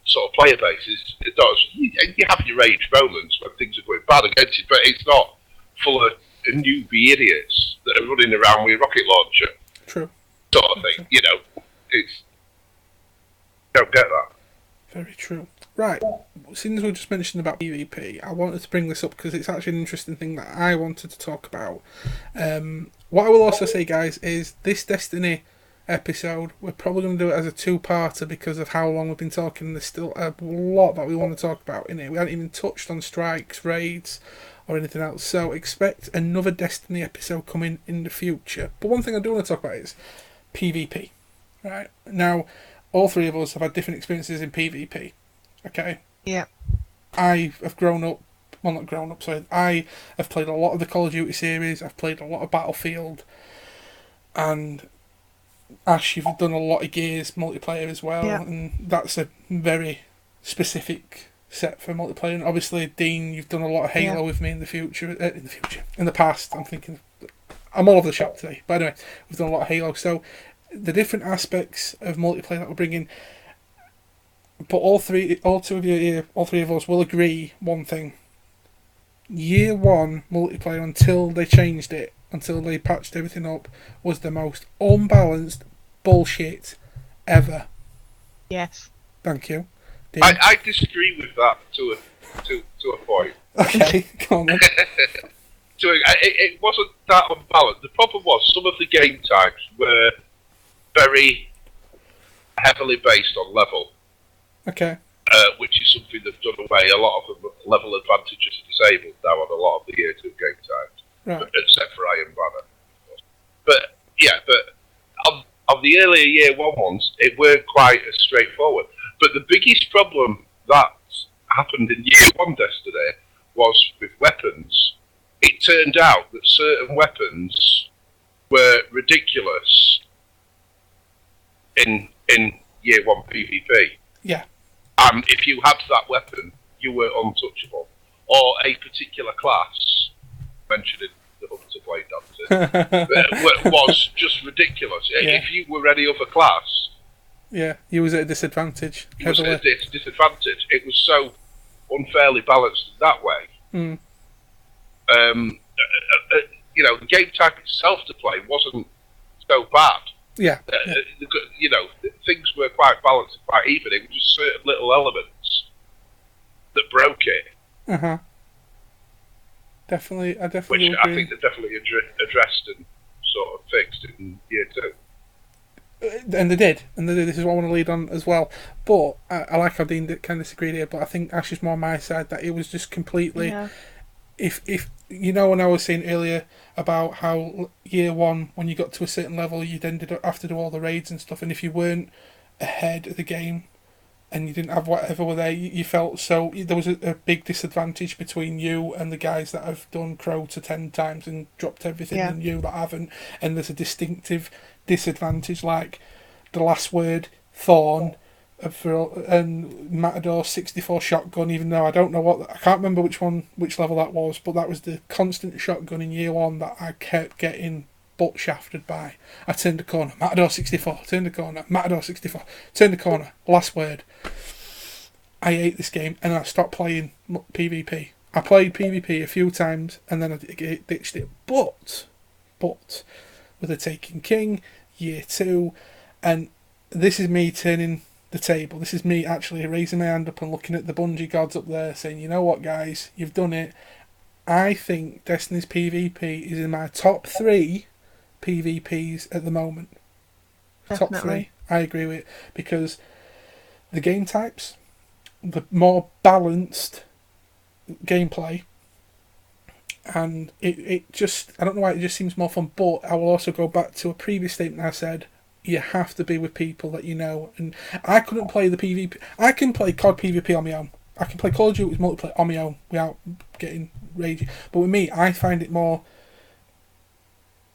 sort of player bases. It does. You have your rage moments when things are going bad against you, but it's not full of newbie idiots that are running around with a rocket launcher. True. Sort of thing. It's don't get that. Very true. Right, since we just mentioned about PvP, I wanted to bring this up because it's actually an interesting thing that I wanted to talk about. What I will also say, guys, is this Destiny episode, we're probably going to do it as a 2-parter because of how long we've been talking. There's still a lot that we want to talk about in it. We haven't even touched on strikes, raids, or anything else. So expect another Destiny episode coming in the future. But one thing I do want to talk about is PvP. Right, now, all 3 of us have had different experiences in PvP. Okay? Yeah. I have grown up, well not grown up, sorry, I have played a lot of the Call of Duty series, I've played a lot of Battlefield, and Ash, you've done a lot of Gears multiplayer as well, and that's a very specific set for multiplayer. And obviously, Dean, you've done a lot of Halo with me in the past, I'm all over the shop today, but anyway, we've done a lot of Halo, so the different aspects of multiplayer that we're bringing. But all 2 of you here, all 3 of us will agree one thing. Year 1 multiplayer, until they changed it, until they patched everything up, was the most unbalanced bullshit ever. Yes. Thank you. I disagree with that to a point. Okay, come on then. It wasn't that unbalanced. The problem was some of the game types were very heavily based on level. Okay. Which is something they've done away. A lot of them, level advantages are disabled now on a lot of the year 2 game types. Right. Except for Iron Banner. But of the earlier year 1 ones, it weren't quite as straightforward. But the biggest problem that happened in year 1 Destiny was with weapons. It turned out that certain weapons were ridiculous in year 1 PvP. Yeah. And if you had that weapon, you were untouchable. Or a particular class, mentioned in the Hunter Blade Dancer, was just ridiculous. Yeah. If you were any other class... Yeah, you was at a disadvantage. You was at a disadvantage. It was so unfairly balanced that way. Mm. The game type itself to play wasn't so bad. Yeah. Things were quite balanced and quite even. It was just certain little elements that broke it. Uh-huh. Definitely, I definitely Which agree. I think they definitely addressed and sort of fixed in year 2. And they did. This is what I want to lead on as well. But I like how Dean kind of disagreed here, but I think Ash is more on my side, that it was just completely... Yeah. if you know, when I was saying earlier about how year one, when you got to a certain level, you'd ended up have to do all the raids and stuff, and if you weren't ahead of the game and you didn't have whatever were there, you felt so there was a big disadvantage between you and the guys that have done Crow to 10 times and dropped everything, and you that haven't, and there's a distinctive disadvantage, like the last word, Thorn, and Matador 64 shotgun, even though I don't know I can't remember which level that was, but that was the constant shotgun in year one that I kept getting butt shafted by. I turned the corner, Matador 64, turned the corner, Matador 64, turned the corner, last word. I hate this game, and I stopped playing PvP. I played PvP a few times, and then I ditched it. But with the Taken King, year 2, and this is me turning the table. This is me actually raising my hand up and looking at the Bungie gods up there, saying, you know what, guys, you've done it. I think Destiny's PvP is in my top 3 PvPs at the moment. Definitely. Top 3. I agree with it, because the game types, the more balanced gameplay, and it just, I don't know why, it just seems more fun. But I will also go back to a previous statement I said, you have to be with people that you know, and I couldn't play the PvP. I can play COD PvP on my own. I can play Call of Duty multiplayer on my own without getting ragey. But with me, I find it more,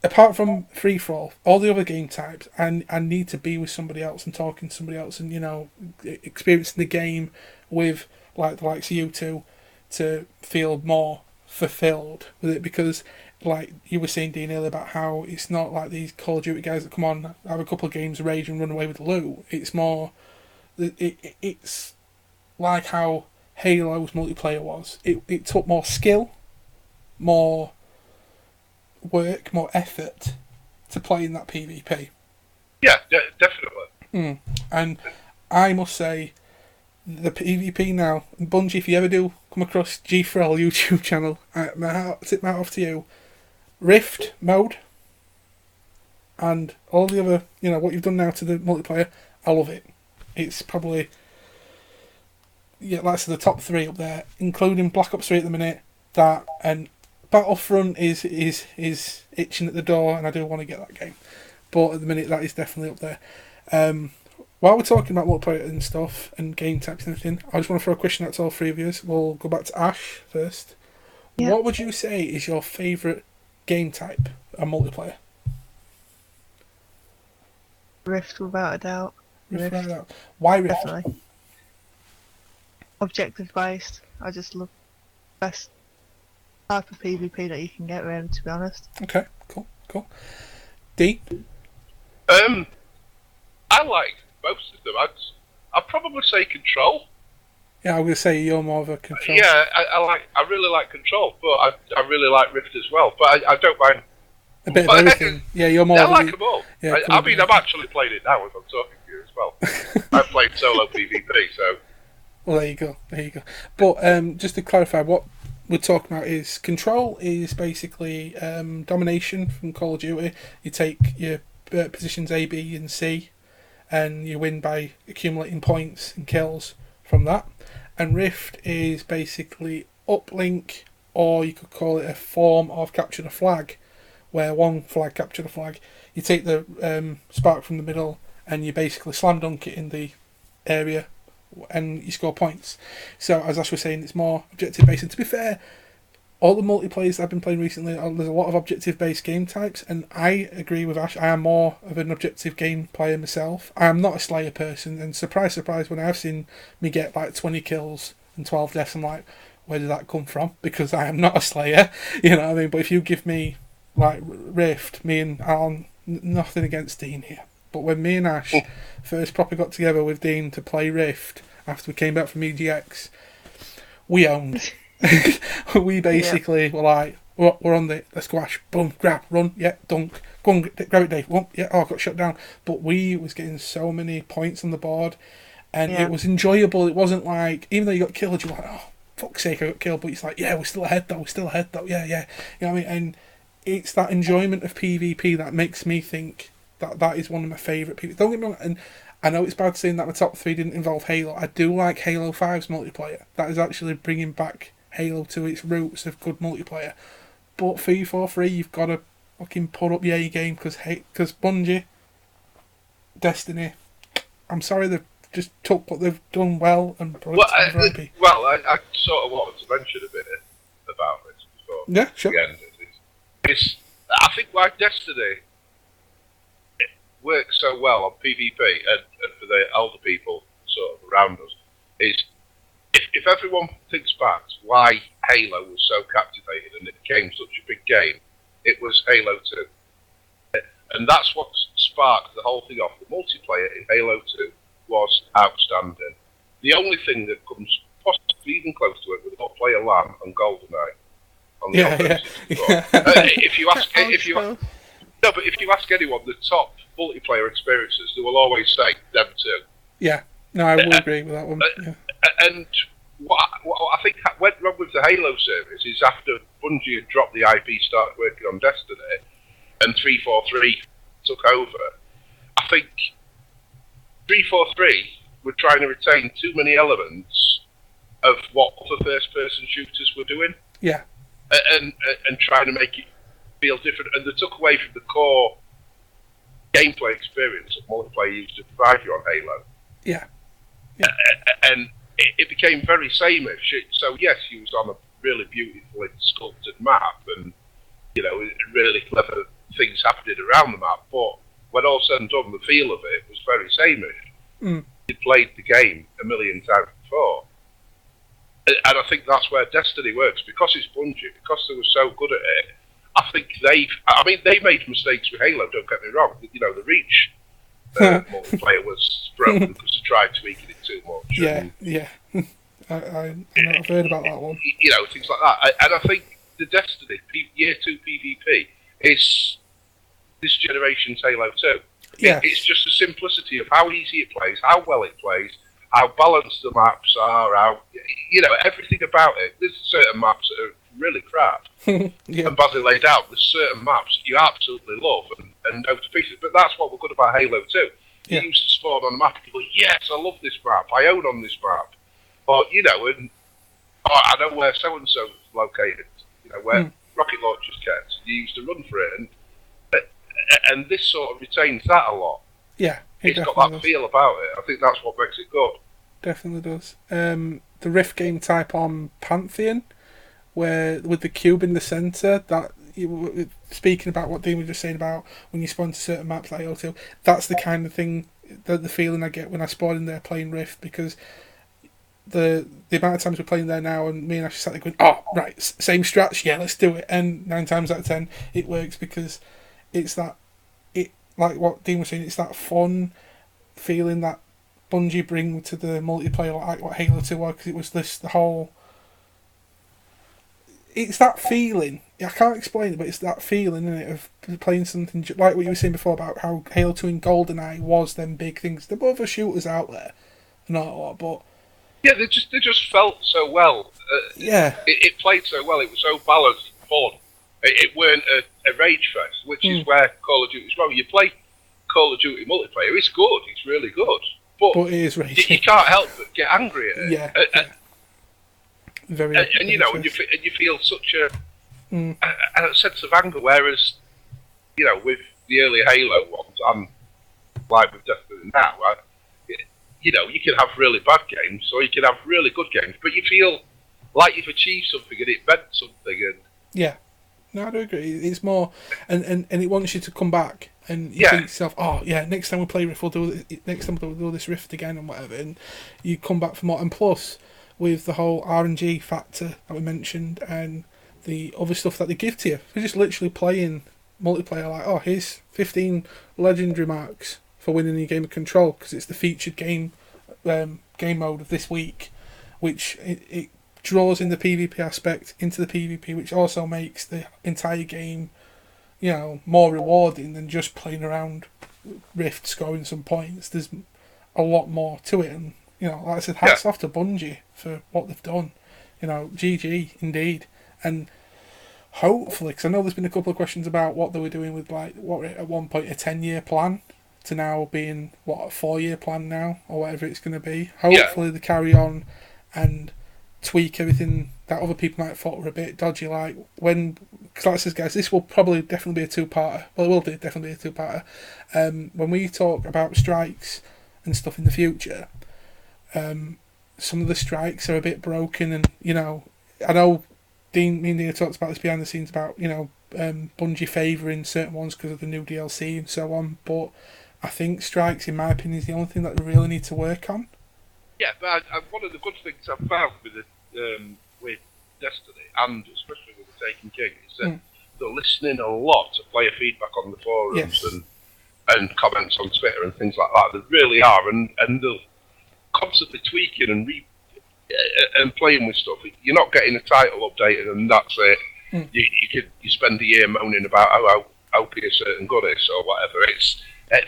apart from free for all the other game types, and I need to be with somebody else and talking to somebody else, and you know, experiencing the game with like the likes of you two to feel more fulfilled with it. Because like you were saying, Dean, earlier, about how it's not like these Call of Duty guys that come on, have a couple of games, rage and run away with the loot. It's more, it's like how Halo's multiplayer was. It took more skill, more work, more effort to play in that PvP. Yeah, definitely. And I must say, the PvP now, Bungie, if you ever do come across G4L YouTube channel, tip my hat off to you. Rift mode and all the other, you know, what you've done now to the multiplayer, I love it. It's probably, yeah, that's the top 3 up there, including Black Ops 3 at the minute. That and Battlefront is itching at the door, and I do want to get that game. But at the minute, that is definitely up there. While we're talking about multiplayer and stuff and game types and everything, I just want to throw a question out to all 3 of you. We'll go back to Ash first. Yeah. What would you say is your favourite game type and multiplayer? Rift, without a doubt. Rift. Without a doubt. Why Rift? Definitely. Objective based. I just love best type of PvP that you can get around, to be honest. Okay, cool. D? I like most of them. I'd probably say Control. Yeah, I was going to say you're more of a Control. Yeah, I really like Control, but I really like Rift as well. But I don't mind a bit of everything. Yeah, you're more. I like them all. Yeah, I mean, I've actually played it now as I'm talking to you as well. I've played solo PvP, so. Well, there you go. But just to clarify, what we're talking about is Control is basically domination from Call of Duty. You take your positions A, B, and C, and you win by accumulating points and kills from that. And Rift is basically uplink, or you could call it a form of capture the flag, where one flag capture the flag. You take the spark from the middle, and you basically slam dunk it in the area, and you score points. So as Ash was saying, it's more objective based. And to be fair, all the multiplayers I've been playing recently, there's a lot of objective based game types, and I agree with Ash. I am more of an objective game player myself. I am not a Slayer person, and surprise, when I've seen me get like 20 kills and 12 deaths, I'm like, where did that come from? Because I am not a Slayer, you know what I mean? But if you give me like Rift, me and Alan, nothing against Dean here, but when me and Ash first properly got together with Dean to play Rift after we came back from EGX, we owned. We basically were like, we're on the squash, boom, grab, run, yeah, dunk, go on, grab it, Dave, boom, yeah, I got shut down. But we was getting so many points on the board, and it was enjoyable. It wasn't like, even though you got killed, you were like, oh, fuck's sake, I got killed, but it's like, yeah, we're still ahead though, yeah, you know what I mean? And it's that enjoyment of PvP that makes me think that is one of my favourite PvP. Don't get me wrong, and I know it's bad saying that my top 3 didn't involve Halo. I do like Halo 5's multiplayer. That is actually bringing back Halo to its roots of good multiplayer. But 343, you've got to fucking put up your A game because Bungie, Destiny, I'm sorry, they've just took what they've done well and brought it to the IP. I sort of wanted to mention a bit about this before. Yeah, sure. The end. I think why Destiny works so well on PvP and for the older people sort of around us is if everyone thinks back to why Halo was so captivating and it became such a big game, it was Halo 2. And that's what sparked the whole thing off. The multiplayer in Halo 2 was outstanding. The only thing that comes possibly even close to it was multiplayer LAN and GoldenEye. On the if you ask anyone, the top multiplayer experiences, they will always say them too. Yeah, no, I will agree with that one. And what I think went wrong with the Halo series is after Bungie had dropped the IP, started working on Destiny, and 343 took over. I think 343 were trying to retain too many elements of what other first-person shooters were doing. Yeah. And trying to make it feel different, and they took away from the core gameplay experience that multiplayer used to provide you on Halo. Yeah. And it became very sameish. So yes, you was on a really beautifully sculpted map, and really clever things happening around the map. But when all said and done, the feel of it was very sameish. You played the game a million times before. And I think that's where Destiny works, because it's Bungie, because they were so good at it. I think they made mistakes with Halo, don't get me wrong. The Reach multiplayer was broken because they tried tweaking it too much. Yeah. I've heard about that one. Things like that. And I think the Destiny Year 2 PvP is this generation's Halo 2. Yeah. It's just the simplicity of how easy it plays, how well it plays, how balanced the maps are, how everything about it. There's certain maps that are really crap, yeah. and badly laid out. There's certain maps you absolutely love and know to pieces. But that's what we're good about Halo 2. You used to spawn on the map and you go, yes, I love this map. I own on this map. Or I know where so and so is located. Where rocket launchers kept. You used to run for it, and this sort of retains that a lot. Yeah. It's got that feel about it. I think that's what makes it good. Definitely does. The Rift game type on Pantheon, where with the cube in the centre, that speaking about what Dean was just saying about when you spawn to certain maps like Halo 2, that's the kind of thing, the feeling I get when I spawn in there playing Rift, because the amount of times we're playing there now, and me and Ash sat there going, oh, right, same strats, yeah, let's do it. And 9 times out of 10, it works because it's that, like what Dean was saying, it's that fun feeling that Bungie bring to the multiplayer, like what Halo 2 was, because it was it's that feeling. I can't explain it, but it's that feeling, isn't it, of playing something like what you were saying before about how Halo 2 and GoldenEye was them big things. There were other shooters out there, not a lot, but yeah, they just felt so well. It played so well. It was so balanced and fun. It weren't a rage fest, which is where Call of Duty is wrong. You play Call of Duty multiplayer, it's good, it's really good, but it is rage. You can't help but get angry at it. Yeah. Very. And you feel such a sense of anger, whereas with the early Halo ones, and like with Destiny now, you can have really bad games or you can have really good games, but you feel like you've achieved something and it meant something. And yeah. No, I do agree. It's more, and it wants you to come back, and you think to yourself, oh yeah, next time we play Rift, we'll do this Rift again and whatever, and you come back for more. And plus, with the whole RNG factor that we mentioned, and the other stuff that they give to you, you're just literally playing multiplayer. Like, oh, here's 15 legendary marks for winning your game of Control, because it's the featured game mode of this week, which it draws in the PvP aspect into the PvP, which also makes the entire game, more rewarding than just playing around Rift, scoring some points. There's a lot more to it, and like I said, hats off to Bungie for what they've done. GG indeed, and hopefully, because I know there's been a couple of questions about what they were doing with what at one point a 10-year plan to now being a 4-year plan now, or whatever it's going to be. Hopefully they carry on and tweak everything that other people might have thought were a bit dodgy. Like because like I says, guys, this will probably definitely be a two-parter. Well, it will definitely be a two-parter. When we talk about strikes and stuff in the future, some of the strikes are a bit broken, and I know me and Dean talked about this behind the scenes about Bungie favouring certain ones because of the new DLC and so on. But I think strikes, in my opinion, is the only thing that we really need to work on. Yeah, but one of the good things I've found with Destiny, and especially with the Taken King, is that they're listening a lot to player feedback on the forums and comments on Twitter and things like that. They really are, and they're constantly tweaking and playing with stuff. You're not getting a title updated and that's it. You spend a year moaning about how OP a certain good is or whatever.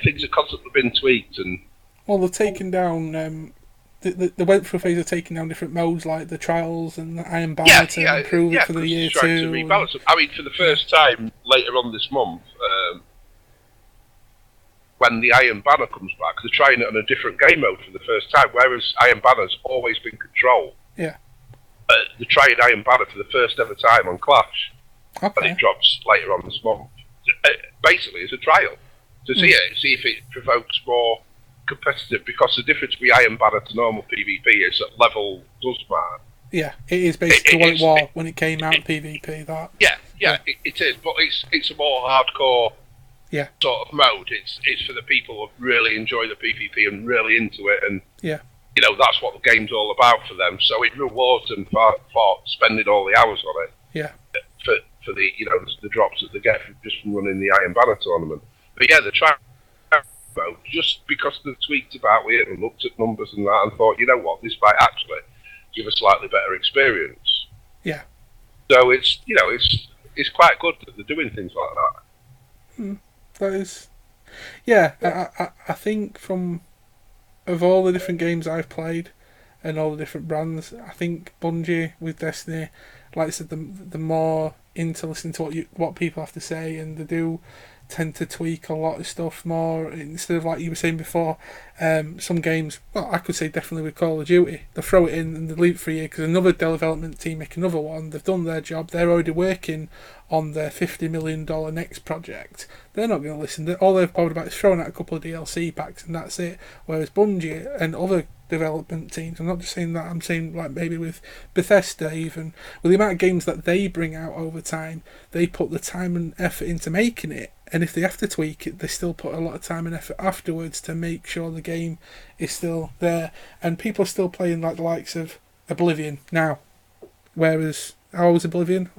Things are constantly being tweaked and. Well, they've taken down. They went through a phase of taking down different modes like the trials and the Iron Banner to improve it for the year trying to rebalance it. I mean, for the first time later on this month, when the Iron Banner comes back, they're trying it on a different game mode for the first time, whereas Iron Banner's always been Control. Yeah. They're trying Iron Banner for the first ever time on Clash. Okay. And it drops later on this month. Basically, it's a trial to see if it provokes more competitive, because the difference between Iron Banner to normal PvP is that level does matter. Yeah, it is basically what it was when it came out PvP. That. Yeah, it is, but it's a more hardcore sort of mode. It's for the people who really enjoy the PvP and really into it, and that's what the game's all about for them. So it rewards them for spending all the hours on it. Yeah. For the the drops that they get just from running the Iron Banner tournament. But yeah, they're trying. Just because they've tweaked about it and looked at numbers and that and thought, this might actually give a slightly better experience. Yeah. So it's quite good that they're doing things like that. That is. Yeah, I think of all the different games I've played and all the different brands, I think Bungie with Destiny, like I said, the more into listening to what people have to say, and they do tend to tweak a lot of stuff more instead of, like you were saying before, some games, well, I could say definitely with Call of Duty, they throw it in and they leave it for a year because another development team make another one. They've done their job, they're already working on their $50 million next project. They're not going to listen. All they've bothered about is throwing out a couple of DLC packs and that's it. Whereas Bungie and other development teams, I'm not just saying that, I'm saying like maybe with Bethesda even, with the amount of games that they bring out over time, they put the time and effort into making it, and if they have to tweak it, they still put a lot of time and effort afterwards to make sure the game is still there, and people are still playing like the likes of Oblivion now, whereas how old was Oblivion?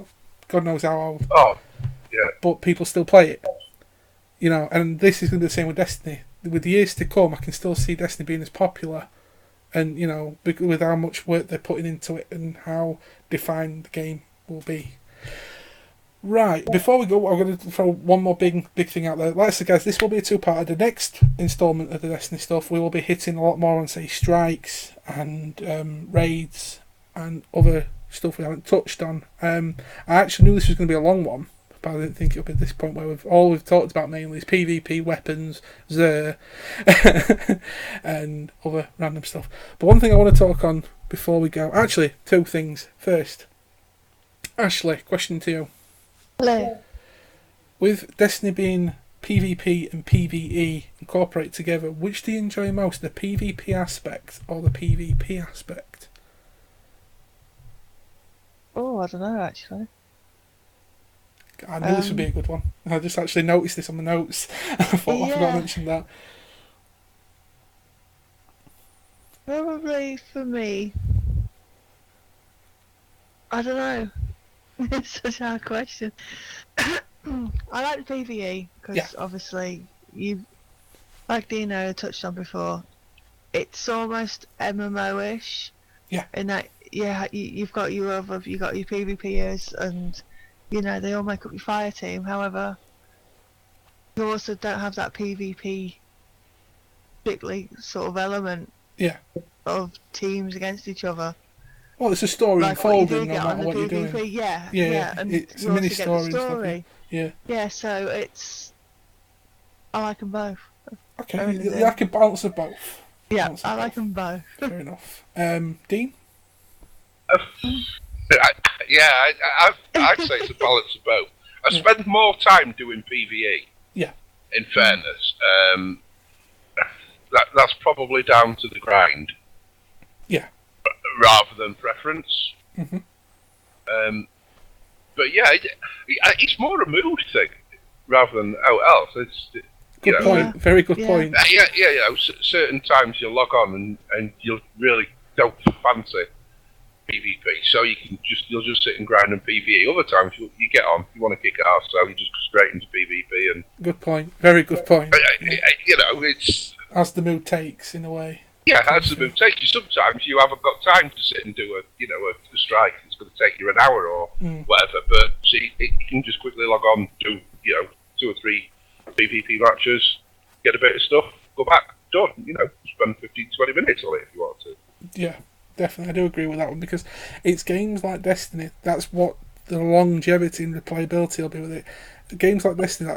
God knows how old. Oh, yeah. But people still play it, and this is going to be the same with Destiny. With the years to come, I can still see Destiny being as popular, and with how much work they're putting into it and how defined the game will be. Right, before we go, I'm going to throw one more big thing out there. Like I said, guys, this will be a two-parter. The next instalment of the Destiny stuff, we will be hitting a lot more on, say, strikes and raids and other stuff we haven't touched on. I actually knew this was going to be a long one, but I didn't think it would be at this point where we've talked about mainly is PvP, weapons, Xur, and other random stuff. But one thing I want to talk on before we go, actually, two things. First, Ashley, question to you. Hello. With Destiny being PvP and PvE incorporated together, which do you enjoy most, the PvP aspect or the PvP aspect? Oh, I don't know actually. I knew this would be a good one. I just actually noticed this on the notes. I thought I forgot to mention that. Probably for me, I don't know. It's such a hard question. I like the PvE because obviously like Dino touched on before, it's almost MMO-ish. Yeah. In that, you've got your PvPers and they all make up your fire team. However, you also don't have that PvP strictly sort of element. Yeah. Of teams against each other. Well, it's a story like unfolding no matter what you're doing. Yeah, and it's you a mini also story. get the story. Yeah, so I like them both. Okay, you like a balance of both. Yeah, I like them both. Fair enough. Dean? I'd say it's a balance of both. I spend more time doing PvE. Yeah. In fairness, that's probably down to the grind. Yeah. Rather than preference. Mm-hmm. But yeah, it's more a mood thing rather than else. It's good point. Yeah. Very good point. Yeah. Certain times you'll log on and you really don't fancy PvP, so you'll just sit and grind on PvE. Other times you get on, you want to kick ass, so you just go straight into PvP. And good point. Very good point. It's as the mood takes in a way. Yeah, as the mood takes you. Sometimes you haven't got time to sit and do a strike. It's going to take you an hour or whatever. But see, you can just quickly log on, do 2 or 3 PvP matches, get a bit of stuff, go back, done. Spend 15-20 minutes on it if you want to. Yeah, definitely. I do agree with that one because it's games like Destiny. That's what the longevity and replayability will be with it. Games like Destiny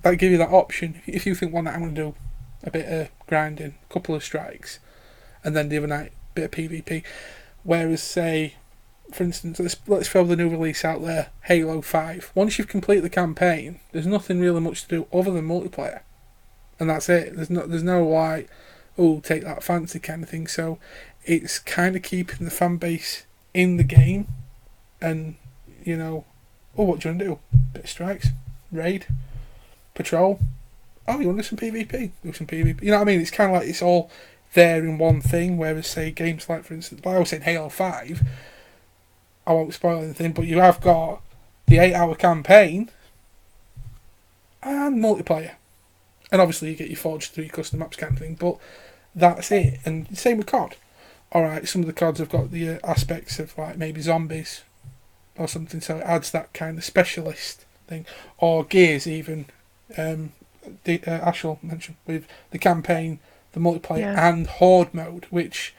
that give you that option. If you think one night I'm going to do a bit of grinding, a couple of strikes, and then the other night a bit of PvP. Whereas, say, for instance, let's throw the new release out there, Halo 5. Once you've completed the campaign, there's nothing really much to do other than multiplayer, and that's it. There's no like, take that fancy kind of thing. So it's kind of keeping the fan base in the game, and what do you want to do? Bit of strikes, raid, patrol. Oh, you want to do some PvP? Do some PvP. You know what I mean? It's kind of like it's all there in one thing. Whereas, say, games like, for instance, like I was saying, Halo 5, I won't spoil anything, but you have got the 8-hour campaign and multiplayer. And obviously you get your Forge 3 custom maps kind of thing, but that's it. And same with COD. Alright, some of the CODs have got the aspects of like maybe zombies or something, so it adds that kind of specialist thing. Or Gears even. Ash will mention with the campaign, the multiplayer, and horde mode, which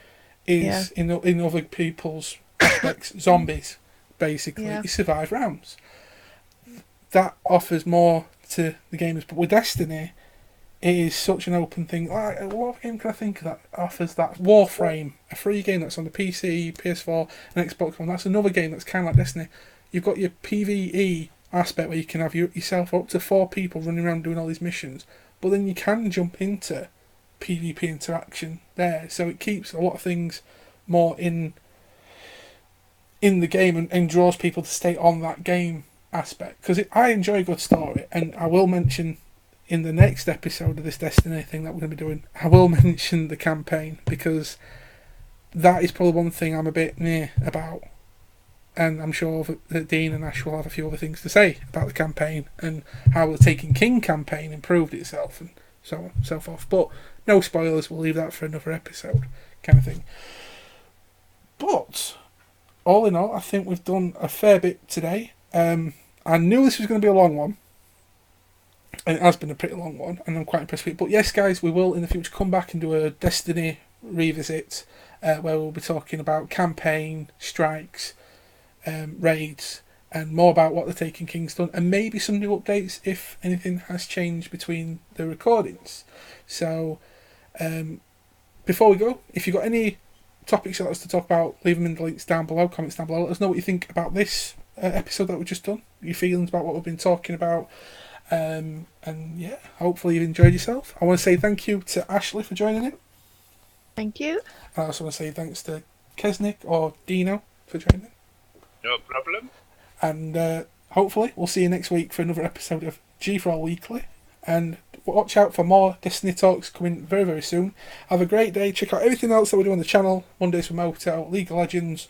is in other people's aspects zombies. Basically, you survive rounds. That offers more to the gamers, but with Destiny, it is such an open thing. Like, what game can I think of that offers that? Warframe, a free game that's on the PC, PS4, and Xbox One. That's another game that's kind of like Destiny. You've got your PvE aspect where you can have yourself up to 4 people running around doing all these missions, but then you can jump into PvP interaction there, so it keeps a lot of things more in the game and draws people to stay on that game aspect, because I enjoy a good story. And I will mention in the next episode of this Destiny thing that we're going to be doing, I will mention the campaign, because that is probably one thing I'm a bit near about. And I'm sure that Dean and Ash will have a few other things to say about the campaign and how the Taken King campaign improved itself and so on and so forth. But no spoilers, we'll leave that for another episode kind of thing. But all in all, I think we've done a fair bit today. I knew this was going to be a long one, and it has been a pretty long one, and I'm quite impressed with it. But yes, guys, we will in the future come back and do a Destiny revisit where we'll be talking about campaign, strikes, raids, and more about what the Taken King's done, and maybe some new updates if anything has changed between the recordings. So before we go, if you've got any topics you'd like us to talk about, leave them in the links down below, comments down below. Let us know what you think about this episode that we've just done, your feelings about what we've been talking about, and yeah, hopefully you've enjoyed yourself. I want to say thank you to Ashley for joining in. Thank you. I also want to say thanks to Kesinik or Dino for joining in. No problem. And hopefully we'll see you next week for another episode of G4L Weekly. And watch out for more Destiny talks coming very, very soon. Have a great day. Check out everything else that we do on the channel. Mondays for Moto, League of Legends,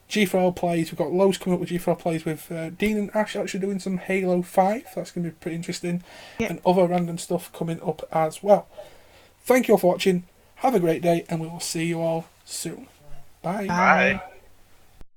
G4L plays. We've got loads coming up with G4L plays with Dean and Ash actually doing some Halo 5. That's going to be pretty interesting. Yep. And other random stuff coming up as well. Thank you all for watching. Have a great day, and we will see you all soon. Bye. Bye.